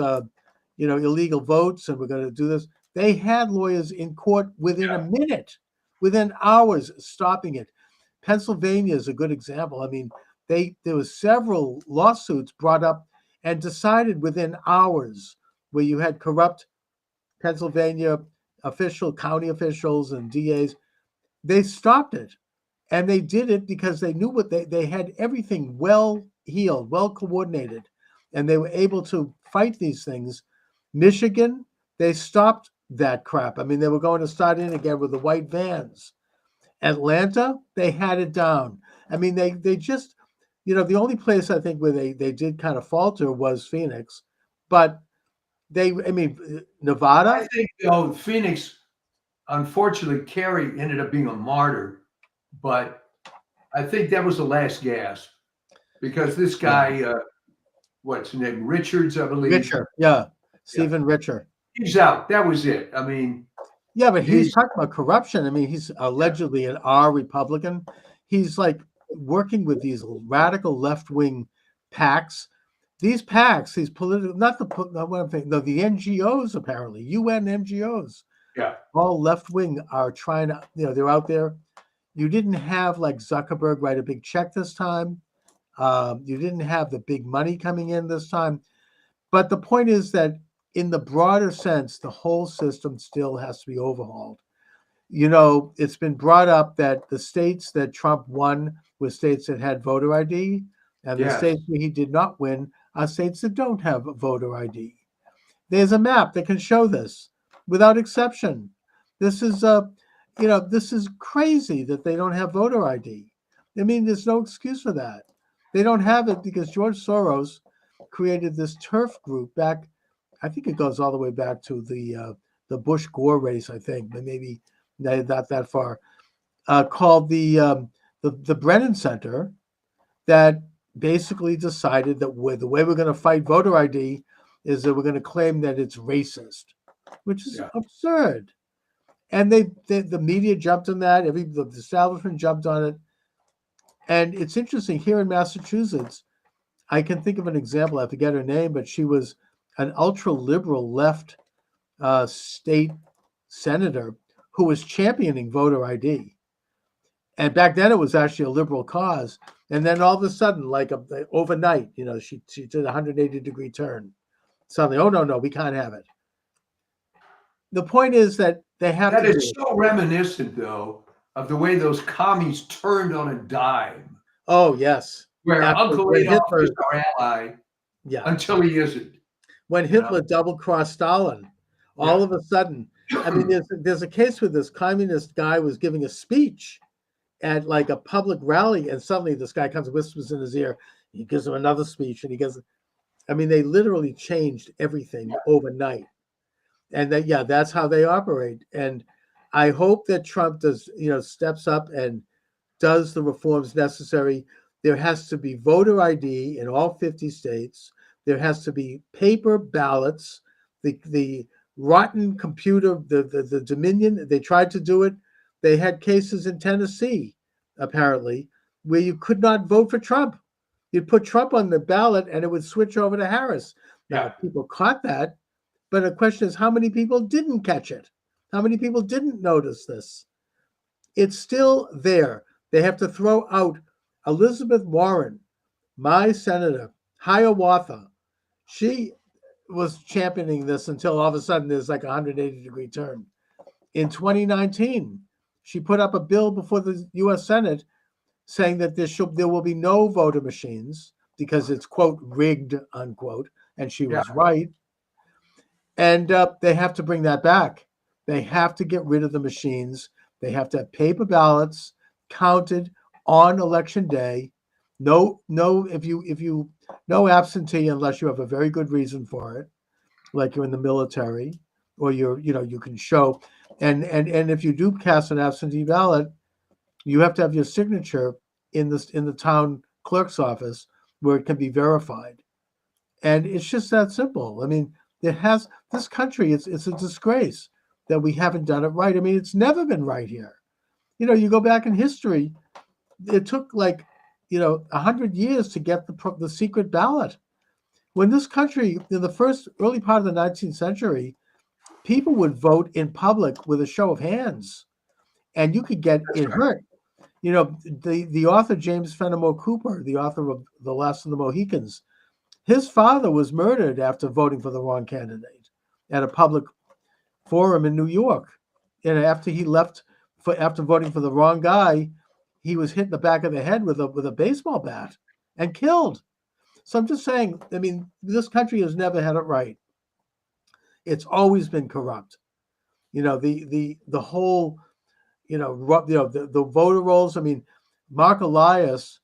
illegal votes, and we're going to do this, they had lawyers in court within a minute, within hours, stopping it. Pennsylvania is a good example. I mean, there was several lawsuits brought up and decided within hours, where you had corrupt Pennsylvania county officials and DAs. They stopped it, and they did it because they knew they had everything well heeled, well coordinated, and they were able to fight these things. Michigan, they stopped that crap. I mean, they were going to start in again with the white vans. Atlanta, they had it down. I mean, they just, the only place I think where they did kind of falter was Phoenix, but Nevada. I think, Phoenix, unfortunately, Kerry ended up being a martyr, but I think that was the last gasp because this guy, what's his name? Richards, I believe. Richer, yeah. Stephen Richer. He's out. That was it. I mean, Yeah, but he's He's talking about corruption. I mean, he's allegedly an R Republican. He's like working with these radical left wing PACs. These PACs, these political, not the not what I'm thinking, no, the NGOs apparently, UN NGOs, yeah, all left wing are trying to, they're out there. You didn't have like Zuckerberg write a big check this time. You didn't have the big money coming in this time. But the point is that in the broader sense, the whole system still has to be overhauled. It's been brought up that the states that Trump won were states that had voter ID, and the yes, states where he did not win are states that don't have voter ID. There's a map that can show this without exception. This is this is crazy that they don't have voter ID. I mean, there's no excuse for that. They don't have it because George Soros created this turf group back. I think it goes all the way back to the Bush Gore race. I think, but maybe not that far. Called the Brennan Center, that basically decided that the way we're going to fight voter ID is that we're going to claim that it's racist, which is yeah. absurd. And the media jumped on that. The establishment jumped on it. And it's interesting here in Massachusetts. I can think of an example. I forget her name, but she was an ultra liberal left state senator who was championing voter ID. And back then it was actually a liberal cause. And then all of a sudden, like overnight, she did a 180-degree turn. Suddenly, oh, no, we can't have it. The point is that they have That to do is it. so reminiscent, though, of the way those commies turned on a dime, Oh, yes. where Uncle When Adolf Hitler, is our ally yeah, until he isn't. when You know? Hitler double-crossed Stalin, all Yeah, of a sudden, I mean, there's a case where this communist guy was giving a speech at like a public rally, and suddenly this guy comes and whispers in his ear. He gives him another speech, and I mean, they literally changed everything overnight. And that's how they operate. And I hope that Trump steps up and does the reforms necessary. There has to be voter ID in all 50 states. There has to be paper ballots. The rotten computer, the Dominion, they tried to do it. They had cases in Tennessee, apparently, where you could not vote for Trump. You'd put Trump on the ballot and it would switch over to Harris. Now, yeah. people caught that, but the question is, how many people didn't catch it? How many people didn't notice this? It's still there. They have to throw out Elizabeth Warren, my senator, Hiawatha. She was championing this until all of a sudden there's like a 180-degree turn. In 2019, she put up a bill before the U.S. Senate saying that there will be no voter machines because it's, quote, rigged, unquote, and she was right. And they have to bring that back. They have to get rid of the machines. They have to have paper ballots counted on election day. No, if you no absentee unless you have a very good reason for it, like you're in the military, or you can show. And if you do cast an absentee ballot, you have to have your signature in the town clerk's office where it can be verified. And it's just that simple. I mean, this country, it's a disgrace that we haven't done it right. I mean, it's never been right here. You go back in history, it took 100 years to get the secret ballot. When this country, in the first early part of the 19th century, people would vote in public with a show of hands, and you could get it hurt. The author James Fenimore Cooper, the author of The Last of the Mohicans, his father was murdered after voting for the wrong candidate at a public forum in New York. And after he left, after voting for the wrong guy, he was hit in the back of the head with a baseball bat and killed. So I'm just saying, I mean, this country has never had it right. It's always been corrupt. The whole, the voter rolls. I mean, Mark Elias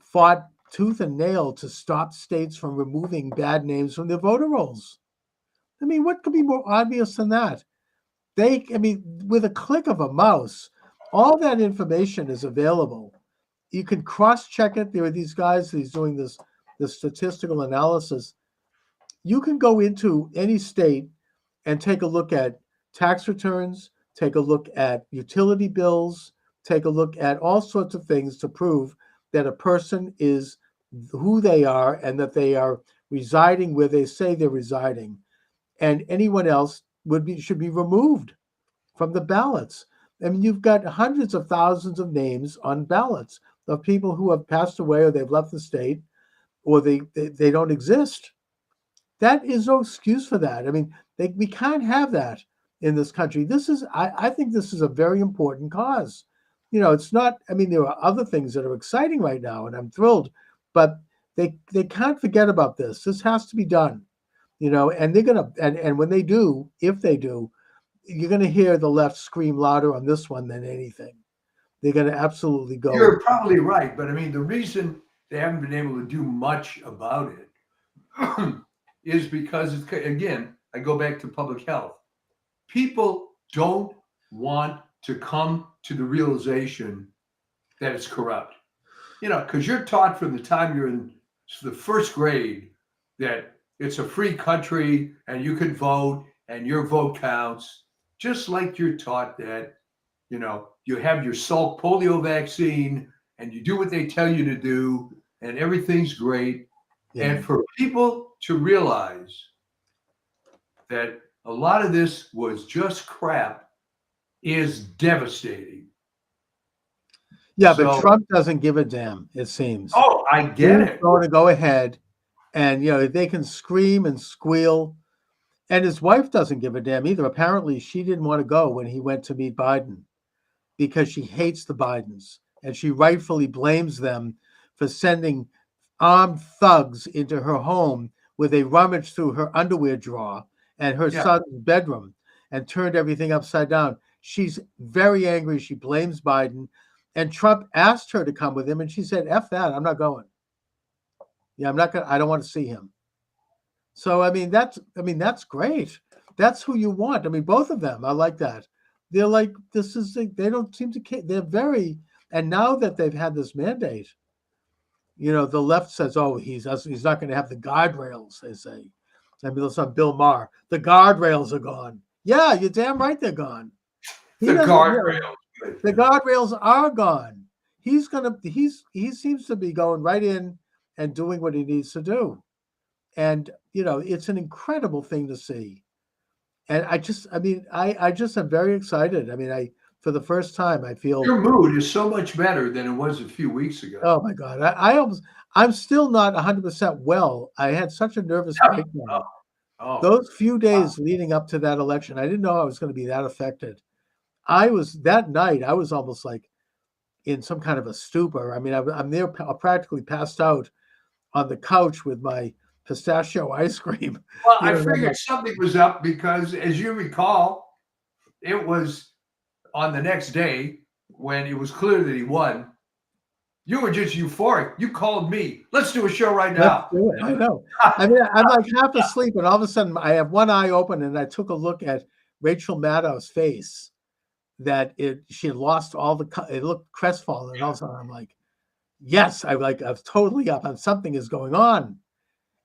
fought tooth and nail to stop states from removing bad names from their voter rolls. I mean, what could be more obvious than that? With a click of a mouse, all that information is available. You can cross-check it. There are these guys who's doing this statistical analysis. You can go into any state and take a look at tax returns, take a look at utility bills, take a look at all sorts of things to prove that a person is who they are and that they are residing where they say they're residing. And anyone else should be removed from the ballots. I mean, you've got hundreds of thousands of names on ballots of people who have passed away or they've left the state or they don't exist. That is no excuse for that. I mean, we can't have that in this country. I think this is a very important cause. It's not, I mean, there are other things that are exciting right now, and I'm thrilled, but they can't forget about this. This has to be done, and they're going to, and when they do, if they do, you're going to hear the left scream louder on this one than anything. They're going to absolutely go. You're probably right, but I mean, the reason they haven't been able to do much about it is because, again, I go back to public health. People don't want to come to the realization that it's corrupt. Because you're taught from the time you're in the first grade that it's a free country and you can vote and your vote counts, just like you're taught that, you have your Salk polio vaccine and you do what they tell you to do and everything's great. Yeah. And for people to realize that a lot of this was just crap is devastating. Yeah, but Trump doesn't give a damn, it seems. Oh, I get it. He's going to go ahead and, they can scream and squeal. And his wife doesn't give a damn either. Apparently, she didn't want to go when he went to meet Biden because she hates the Bidens. And she rightfully blames them for sending armed thugs into her home where they rummaged through her underwear drawer and her son's bedroom and turned everything upside down. She's very angry. She blames Biden. And Trump asked her to come with him, and she said, F that, I'm not going. Yeah, I'm not going. I don't want to see him. So, that's great. That's who you want. I mean, both of them are like that. They're like, they don't seem to care. They're very, and now that they've had this mandate, the left says, oh, he's not going to have the guardrails, they say. I mean, listen, Bill Maher, the guardrails are gone. Yeah, you're damn right they're gone. The guardrails. The guardrails are gone. He seems to be going right in and doing what he needs to do. And, it's an incredible thing to see. And I just am very excited. I mean, for the first time, I feel your mood is so much better than it was a few weeks ago. Oh my God. I'm still not 100% well. I had such a nervous breakdown. Those few days leading up to that election, I didn't know I was going to be that affected. That night, I was almost like in some kind of a stupor. I mean, I'm there practically passed out on the couch with my pistachio ice cream. Well, I figured something was up because, as you recall, it was on the next day when it was clear that he won. You were just euphoric. You called me. Let's do a show right now. Let's do it. I know. I mean, I'm like half asleep, and all of a sudden, I have one eye open, and I took a look at Rachel Maddow's face. That she had lost it looked crestfallen, and all of a sudden, I'm like, yes, I was totally up, and something is going on.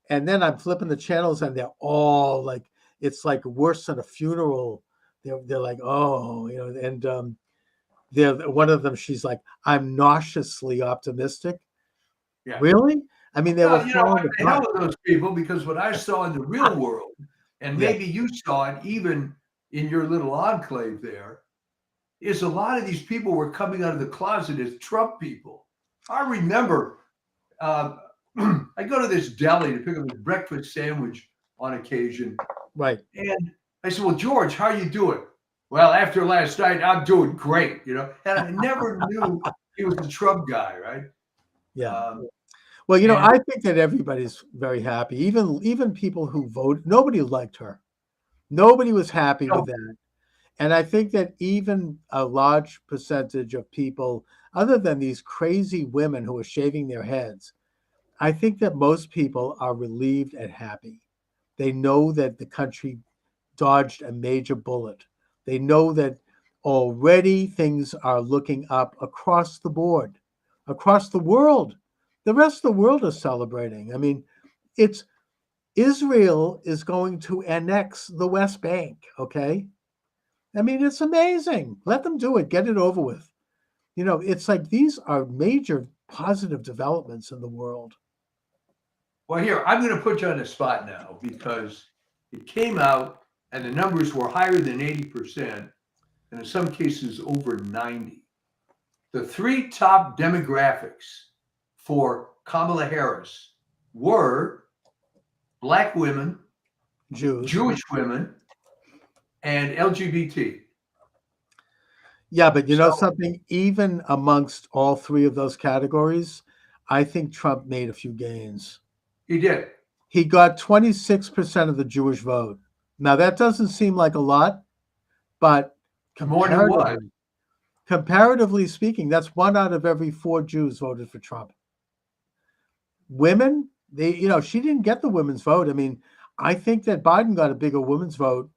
And then I'm flipping the channels, and they're all like, it's like worse than a funeral. They're like, oh, and one of them, she's like, I'm nauseously optimistic. Yeah. Really? I mean, they were throwing the hell with those people, because what I saw in the real world, and maybe you saw it even in your little enclave there, is a lot of these people were coming out of the closet as Trump people. I remember I go to this deli to pick up a breakfast sandwich on occasion. Right. And I said, well, George, how you doing? Well, after last night, I'm doing great, And I never knew he was the Trump guy, right? Yeah. Well, I think that everybody's very happy. Even people who vote, nobody liked her. Nobody was happy with that. And I think that even a large percentage of people, other than these crazy women who are shaving their heads, I think that most people are relieved and happy. They know that the country dodged a major bullet. They know that already things are looking up across the board, across the world. The rest of the world is celebrating. I mean, Israel is going to annex the West Bank, okay? I mean, it's amazing. Let them do it. Get it over with. It's like these are major positive developments in the world. Well, here, I'm going to put you on the spot now because it came out and the numbers were higher than 80%, and in some cases over 90. The three top demographics for Kamala Harris were Black women, Jews. Jewish women, and LGBT. Yeah, but So something, even amongst all three of those categories, I think Trump made a few gains. he did. He got 26% of the Jewish vote. Now, that doesn't seem like a lot, but More than what? comparatively speaking, that's 1 out of every 4 Jews voted for Trump. Women, she didn't get the women's vote. I mean, I think that Biden got a bigger women's vote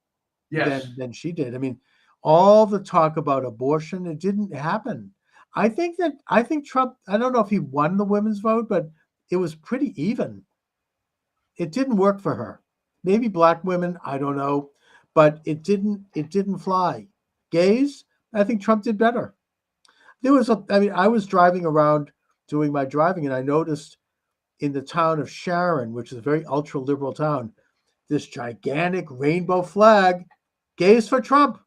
Yes. than she did. I mean, all the talk about abortion, it didn't happen. I think Trump, I don't know if he won the women's vote, but it was pretty even. It didn't work for her. Maybe black women, I don't know, but it didn't fly. Gays, I think Trump did better. I was driving around doing my driving, and I noticed in the town of Sharon, which is a very ultra liberal town, this gigantic rainbow flag, gays for Trump.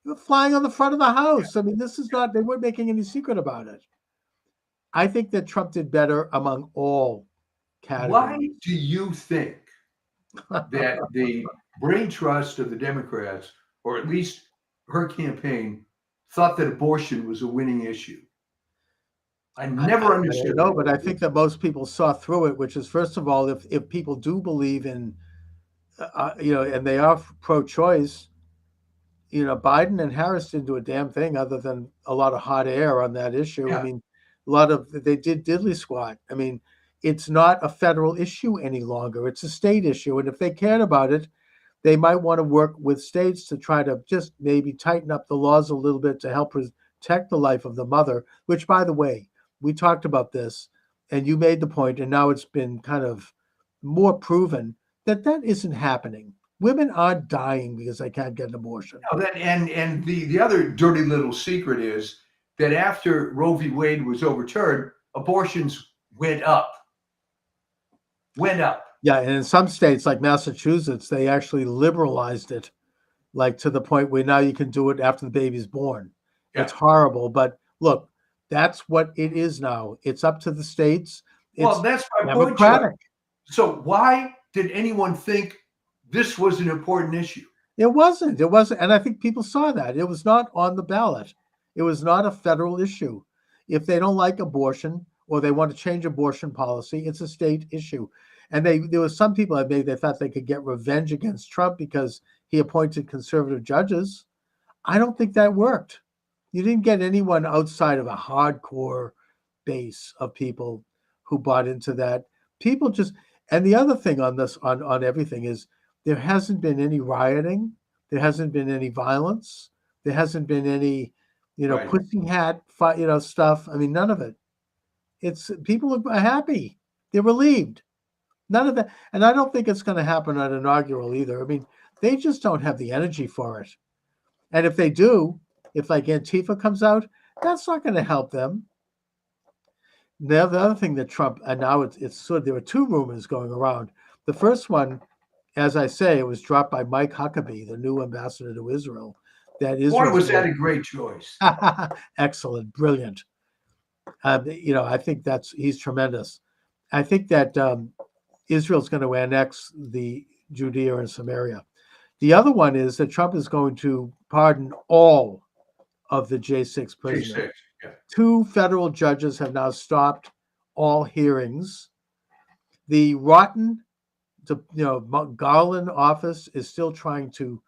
They were flying on the front of the house. I mean, they weren't making any secret about it. I think that Trump did better among all Why categories. do you think that the brain trust of the Democrats, or at least her campaign, thought that abortion was a winning issue? I never I understood don't know, that. but I think that most people saw through it, which is, first of all, if people do believe in, and they are pro-choice, Biden and Harris didn't do a damn thing other than a lot of hot air on that issue. I Yeah. mean, they did diddly squat. I mean, it's not a federal issue any longer. It's a state issue. And if they cared about it, they might want to work with states to try to just maybe tighten up the laws a little bit to help protect the life of the mother, which, by the way, we talked about this and you made the point, and now it's been kind of more proven that isn't happening. Women aren't dying because they can't get an abortion. No, and the other dirty little secret is that after Roe v. Wade was overturned, abortions went up. Went up. Yeah, and in some states like Massachusetts, they actually liberalized it, like to the point where now you can do it after the baby's born. Yeah. It's horrible, but look, that's what it is now. It's up to the states. Well, It's that's my point, democratic. Chuck. So why did anyone think this was an important issue? It wasn't. It wasn't. And I think people saw that. It was not on the ballot. It was not a federal issue. If they don't like abortion or they want to change abortion policy, it's a state issue. And there was some people that maybe they thought they could get revenge against Trump because he appointed conservative judges. I don't think that worked. You didn't get anyone outside of a hardcore base of people who bought into that. People just, and the other thing on this, on everything is, there hasn't been any rioting. There hasn't been any violence. There hasn't been any, Right. pussy hat, stuff. I mean, none of it. It's people are happy. They're relieved. None of that. And I don't think it's going to happen at inaugural either. I mean, they just don't have the energy for it. And if they do, if like Antifa comes out, that's not going to help them. The other thing that Trump, and now it's sort of, there were 2 rumors going around. The first one, as I say, it was dropped by Mike Huckabee, the new ambassador to Israel. That Boy, was that Israel, a great choice. excellent, brilliant. I think he's tremendous. I think that Israel's going to annex the Judea and Samaria. The other one is that Trump is going to pardon all of the J6 prisoners. J6, yeah. 2 federal judges have now stopped all hearings. The rotten, Garland office is still trying to,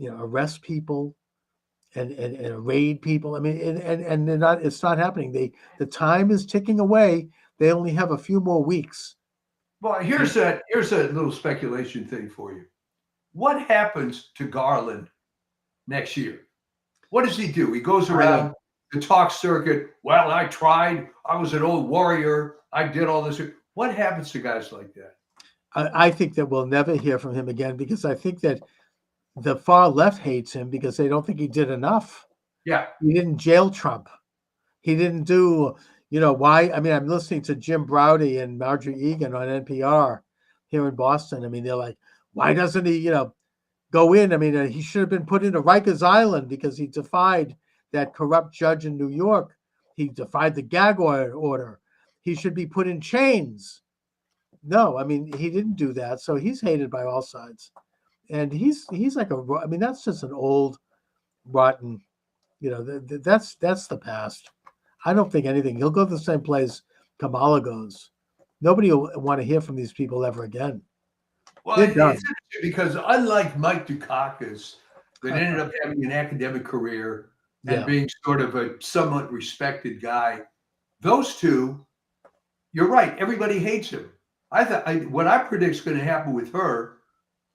arrest people and raid people. I mean, and they're not. It's not happening. The time is ticking away. They only have a few more weeks. Well, here's a little speculation thing for you. What happens to Garland next year? What does he do? He goes around the talk circuit. Well, I tried. I was an old warrior. I did all this. What happens to guys like that? I think that we'll never hear from him again, because I think that the far left hates him because they don't think he did enough. Yeah. He didn't jail Trump. He didn't do, why? I mean, I'm listening to Jim Browdy and Marjorie Egan on NPR here in Boston. I mean, they're like, why doesn't he, go in? I mean, he should have been put into Rikers Island because he defied that corrupt judge in New York. He defied the gag order. He should be put in chains. No, I mean, he didn't do that. So he's hated by all sides. And he's like I mean, that's just an old, rotten, that's the past. I don't think anything. He'll go to the same place Kamala goes. Nobody will want to hear from these people ever again. Well, it's interesting because unlike Mike Dukakis, that ended up having an academic career and being sort of a somewhat respected guy, those two, you're right. Everybody hates him. What I predict is going to happen with her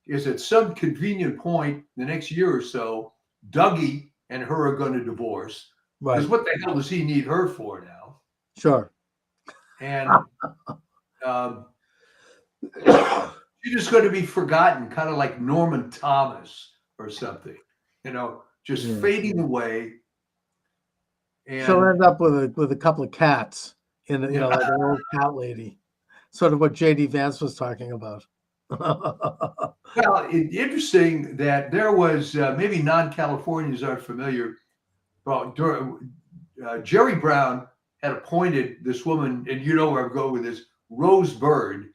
is at some convenient point the next year or so, Dougie and her are going to divorce. Right. Because what the hell does he need her for now? Sure. And she's just going to be forgotten, kind of like Norman Thomas or something, just fading away. And she'll end up with a couple of cats in, like an old cat lady, sort of what J.D. Vance was talking about. Well, it's interesting that there was maybe non-Californians aren't familiar. Well, Jerry Brown had appointed this woman, and you know where I'm going with this, Rose Byrd,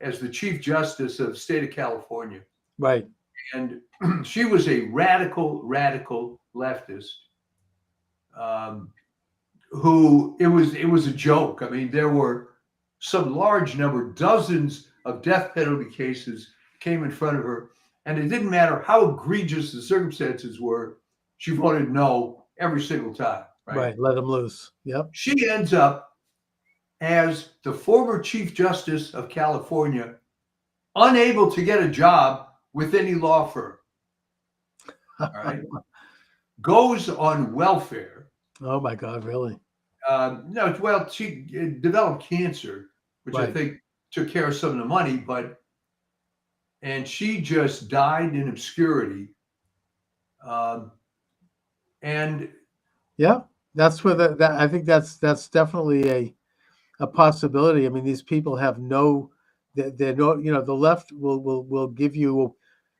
as the Chief Justice of the state of California. Right. And she was a radical leftist who it was a joke. I mean, there were some large number, dozens of death penalty cases came in front of her, and it didn't matter how egregious the circumstances were, she voted no every single time. Right. Let him loose. Yep. She ends up as the former Chief Justice of California, unable to get a job with any law firm. All right. Goes on welfare. Oh my God, really? No, well, she developed cancer, which I think took care of some of the money, and she just died in obscurity. And yeah, that's where I think that's definitely a possibility. I mean, these people have they're no, the left will give you,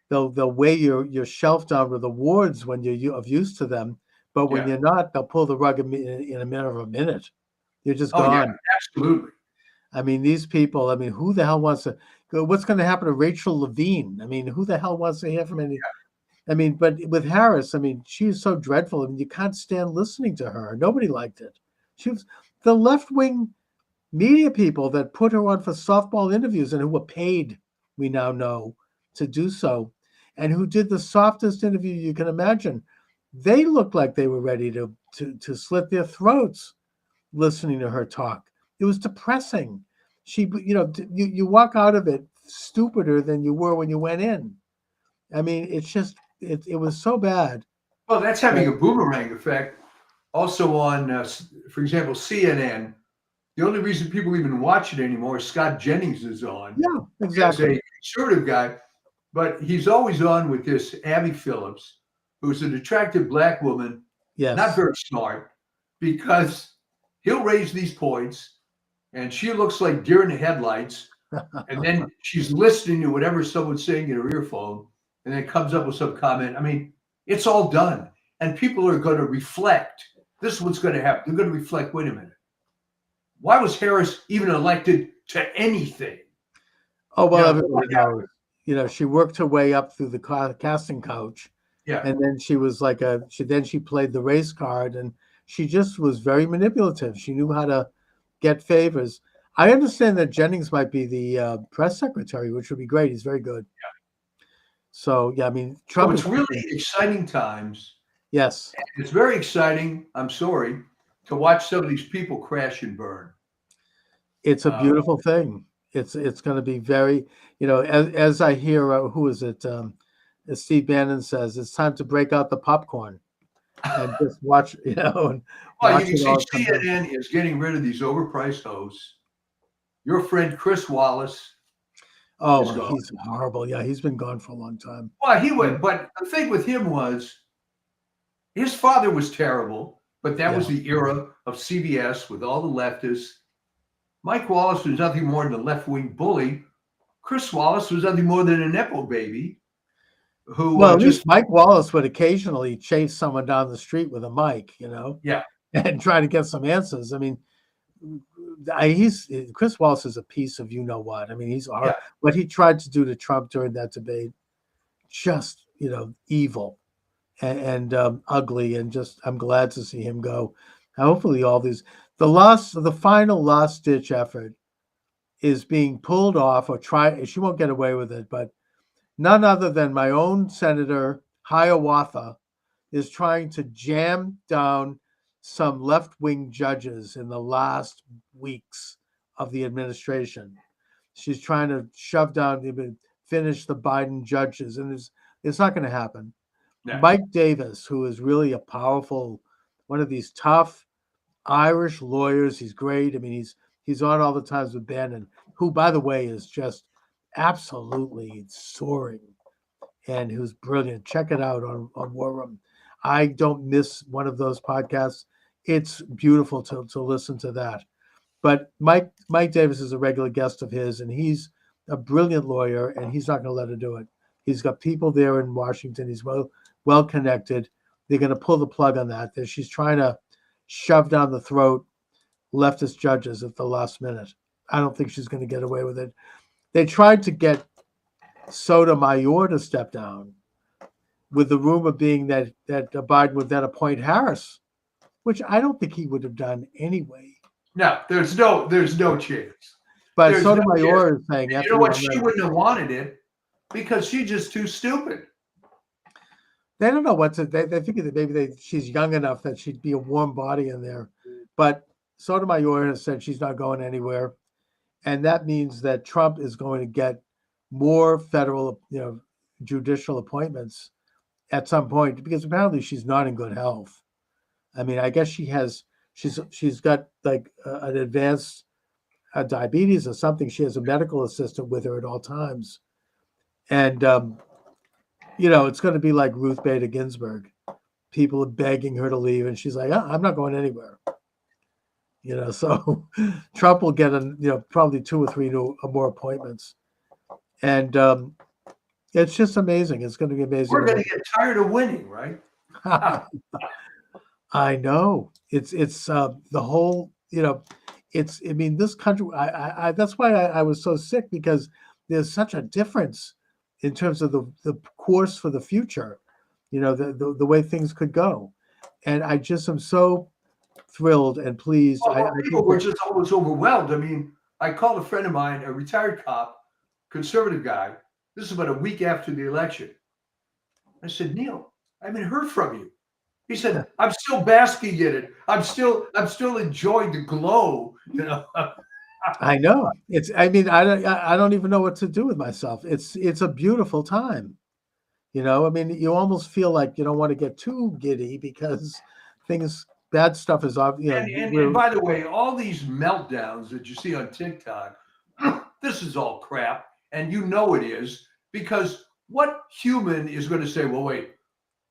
they'll weigh your shelf down with awards when you're of use to them, but when you're not, they'll pull the rug in a matter of a minute. You're just gone. Yeah, absolutely. I mean, these people. I mean, who the hell wants to go? What's going to happen to Rachel Levine? I mean, who the hell wants to hear from any? I mean, but with Harris, I mean, she's so dreadful. I mean, you can't stand listening to her. Nobody liked it. She was the left-wing media people that put her on for softball interviews and who were paid, we now know, to do so, and who did the softest interview you can imagine. They looked like they were ready to slit their throats listening to her talk. It was depressing. She, you walk out of it stupider than you were when you went in. I mean, it's just, it was so bad. Well, that's having a boomerang effect. Also on, for example, CNN. The only reason people even watch it anymore is Scott Jennings is on. Yeah, exactly. He's a conservative guy, but he's always on with this Abby Phillips, who's an attractive black woman, not very smart, because he'll raise these points, and she looks like deer in the headlights, and then she's listening to whatever someone's saying in her earphone, and then comes up with some comment. I mean, it's all done, and people are going to reflect. This is what's going to happen. They're going to reflect, wait a minute. Why was Harris even elected to anything? Oh, well, everybody knows. She worked her way up through the casting couch. Yeah. And then she was like she played the race card, and she just was very manipulative. She knew how to get favors. I understand that Jennings might be the press secretary, which would be great. He's very good. Yeah. So, yeah, I mean, Trump. It's really exciting times. Yes. It's very exciting. I'm sorry. To watch some of these people crash and burn. It's a beautiful thing. It's going to be very, as I hear, who is it? As Steve Bannon says, it's time to break out the popcorn and just watch, And well, watch you can see CNN is getting rid of these overpriced hosts. Your friend Chris Wallace Oh, is gone. he's horrible. Yeah, he's been gone for a long time. Well, he would, but the thing with him was his father was terrible, but that was the era of CBS with all the leftists. Mike Wallace was nothing more than a left-wing bully. Chris Wallace was nothing more than a nepo baby who Well, at just least Mike Wallace would occasionally chase someone down the street with a mic, yeah. and try to get some answers. I mean, Chris Wallace is a piece of you know what. I mean, Yeah. what he tried to do to Trump during that debate, just evil and ugly, and just I'm glad to see him go. Hopefully, the final last ditch effort is being pulled off or try. She won't get away with it, but none other than my own Senator Hiawatha is trying to jam down some left-wing judges in the last weeks of the administration. She's trying to finish the Biden judges, and it's not going to happen. Yeah. Mike Davis, who is really a powerful, one of these tough Irish lawyers, he's great. I mean, he's on all the times with Bannon, who, by the way, is just absolutely soaring, and who's brilliant. Check it out on War Room. I don't miss one of those podcasts. It's beautiful to listen to that. But Mike Davis is a regular guest of his, and he's a brilliant lawyer, and he's not going to let her do it. He's got people there in Washington. He's well connected. They're going to pull the plug on that. She's trying to shove down the throat leftist judges at the last minute. I don't think she's going to get away with it. They tried to get Sotomayor to step down, with the rumor being that Biden would then appoint Harris, which I don't think he would have done anyway. No, there's no chance. But There's Sotomayor is saying, you know what? She wouldn't have wanted it because she's just too stupid. They don't know what to. They think that maybe she's young enough that she'd be a warm body in there. But Sotomayor has said she's not going anywhere, and that means that Trump is going to get more federal, judicial appointments at some point, because apparently she's not in good health. I mean, I guess she's got like an advanced diabetes or something. She has a medical assistant with her at all times, and it's going to be like Ruth Bader Ginsburg. People are begging her to leave, and she's like, I'm not going anywhere. So Trump will get probably 2 or 3 more appointments, and it's just amazing. It's going to be amazing. We're going to get tired of winning, right? I know. It's the whole. I mean, this country. I that's why I was so sick, because there's such a difference in terms of the course for the future. The way things could go, and I just am so thrilled and pleased. People were just always overwhelmed. I mean, I called a friend of mine, a retired cop, conservative guy. This is about a week after the election. I said, Neil, I haven't heard from you. He said, I'm still basking in it. I'm still enjoying the glow. I know. I don't even know what to do with myself. It's a beautiful time. I mean, you almost feel like you don't want to get too giddy, because bad stuff is obvious. And by the way, all these meltdowns that you see on TikTok, this is all crap. And it is, because what human is going to say, well, wait,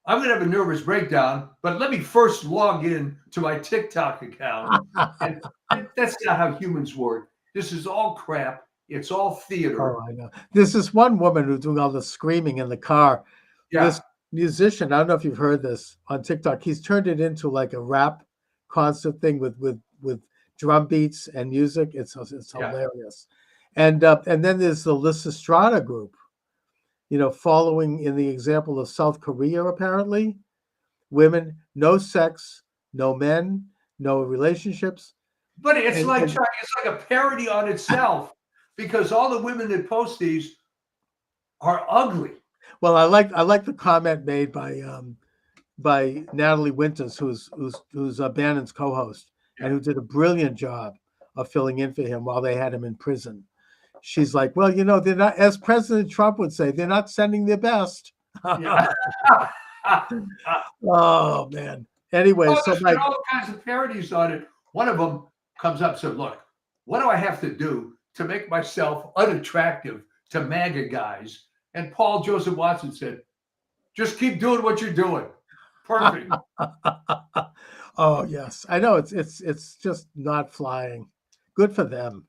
I'm going to have a nervous breakdown, but let me first log in to my TikTok account. And that's not how humans work. This is all crap. It's all theater. Oh, I know. There's this one woman who's doing all the screaming in the car. Yeah. This musician, I don't know if you've heard this on TikTok. He's turned it into like a rap concert thing with drum beats and music. It's hilarious. And then there's the Lysistrata group, following in the example of South Korea. Apparently, women, no sex, no men, no relationships. But it's like a parody on itself, because all the women that post these are ugly. Well, I like the comment made by Natalie Winters, who's Bannon's co-host, and who did a brilliant job of filling in for him while they had him in prison. She's like, well, they're not, as President Trump would say, they're not sending their best. Oh man. Anyway, so there's all kinds of parodies on it. One of them comes up and said, look, what do I have to do to make myself unattractive to MAGA guys. And Paul Joseph Watson said, just keep doing what you're doing. Perfect. Oh yes, I know it's just not flying. Good for them.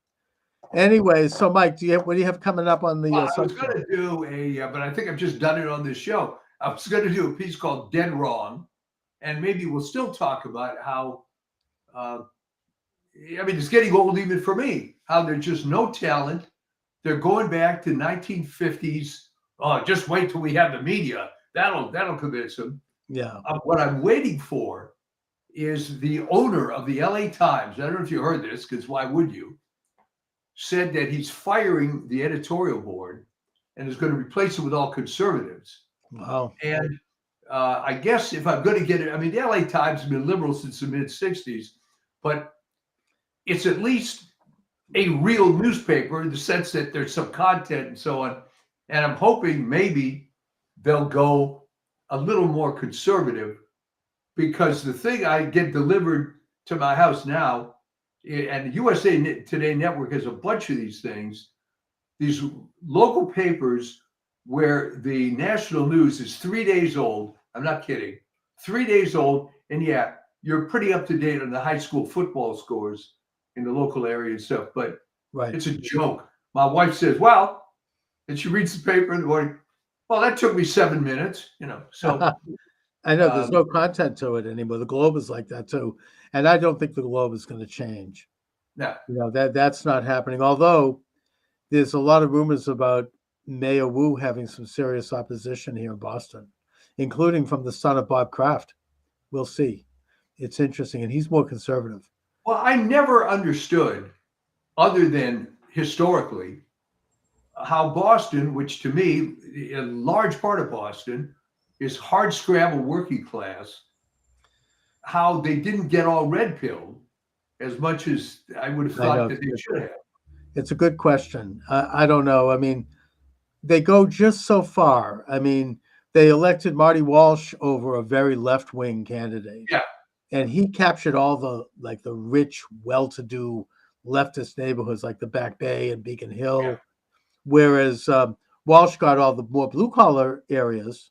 Anyway, so Mike, what do you have coming up on the Well, I was subject? going to do but I think I've just done it on this show. I was going to do a piece called Dead Wrong, and maybe we'll still talk about how, it's getting old even for me, how there's just no talent. They're going back to 1950s. Oh, just wait till we have the media. That'll convince them. Yeah. What I'm waiting for is the owner of the LA Times. I don't know if you heard this, because why would you? Said that he's firing the editorial board and is going to replace it with all conservatives. Wow. And I guess if I'm going to get it, the LA Times has been liberal since the mid 60s, but it's at least a real newspaper in the sense that there's some content and so on. And I'm hoping maybe they'll go a little more conservative, because the thing I get delivered to my house now, and the USA Today Network has a bunch of these things, these local papers where the national news is 3 days old. I'm not kidding. 3 days old. And yeah, you're pretty up to date on the high school football scores in the local area and stuff, but Right. It's a joke. My wife says, well, and she reads the paper in the morning, well, that took me 7 minutes, so. I know there's no content to it anymore. The Globe is like that too. And I don't think the Globe is going to change. No. That's not happening. Although there's a lot of rumors about Mayor Wu having some serious opposition here in Boston, including from the son of Bob Kraft. We'll see. It's interesting. And he's more conservative. Well, I never understood, other than historically, how Boston, which to me, a large part of Boston, is hard scrabble working class, how they didn't get all red pilled as much as I would have thought that they should have. It's a good question. I don't know. They go just so far. They elected Marty Walsh over a very left-wing candidate. Yeah. And he captured all the rich, well-to-do leftist neighborhoods like the Back Bay and Beacon Hill, Yeah. Whereas Walsh got all the more blue-collar areas.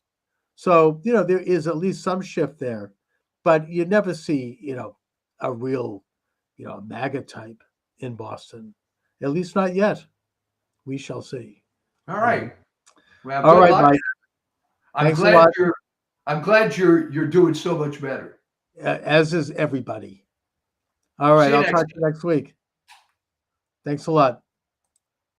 So, there is at least some shift there, but you never see, a real, MAGA type in Boston, at least not yet. We shall see. All right. Well, all right, Mike. I'm glad you're doing so much better. As is everybody. All right. I'll talk to you next week. Thanks a lot.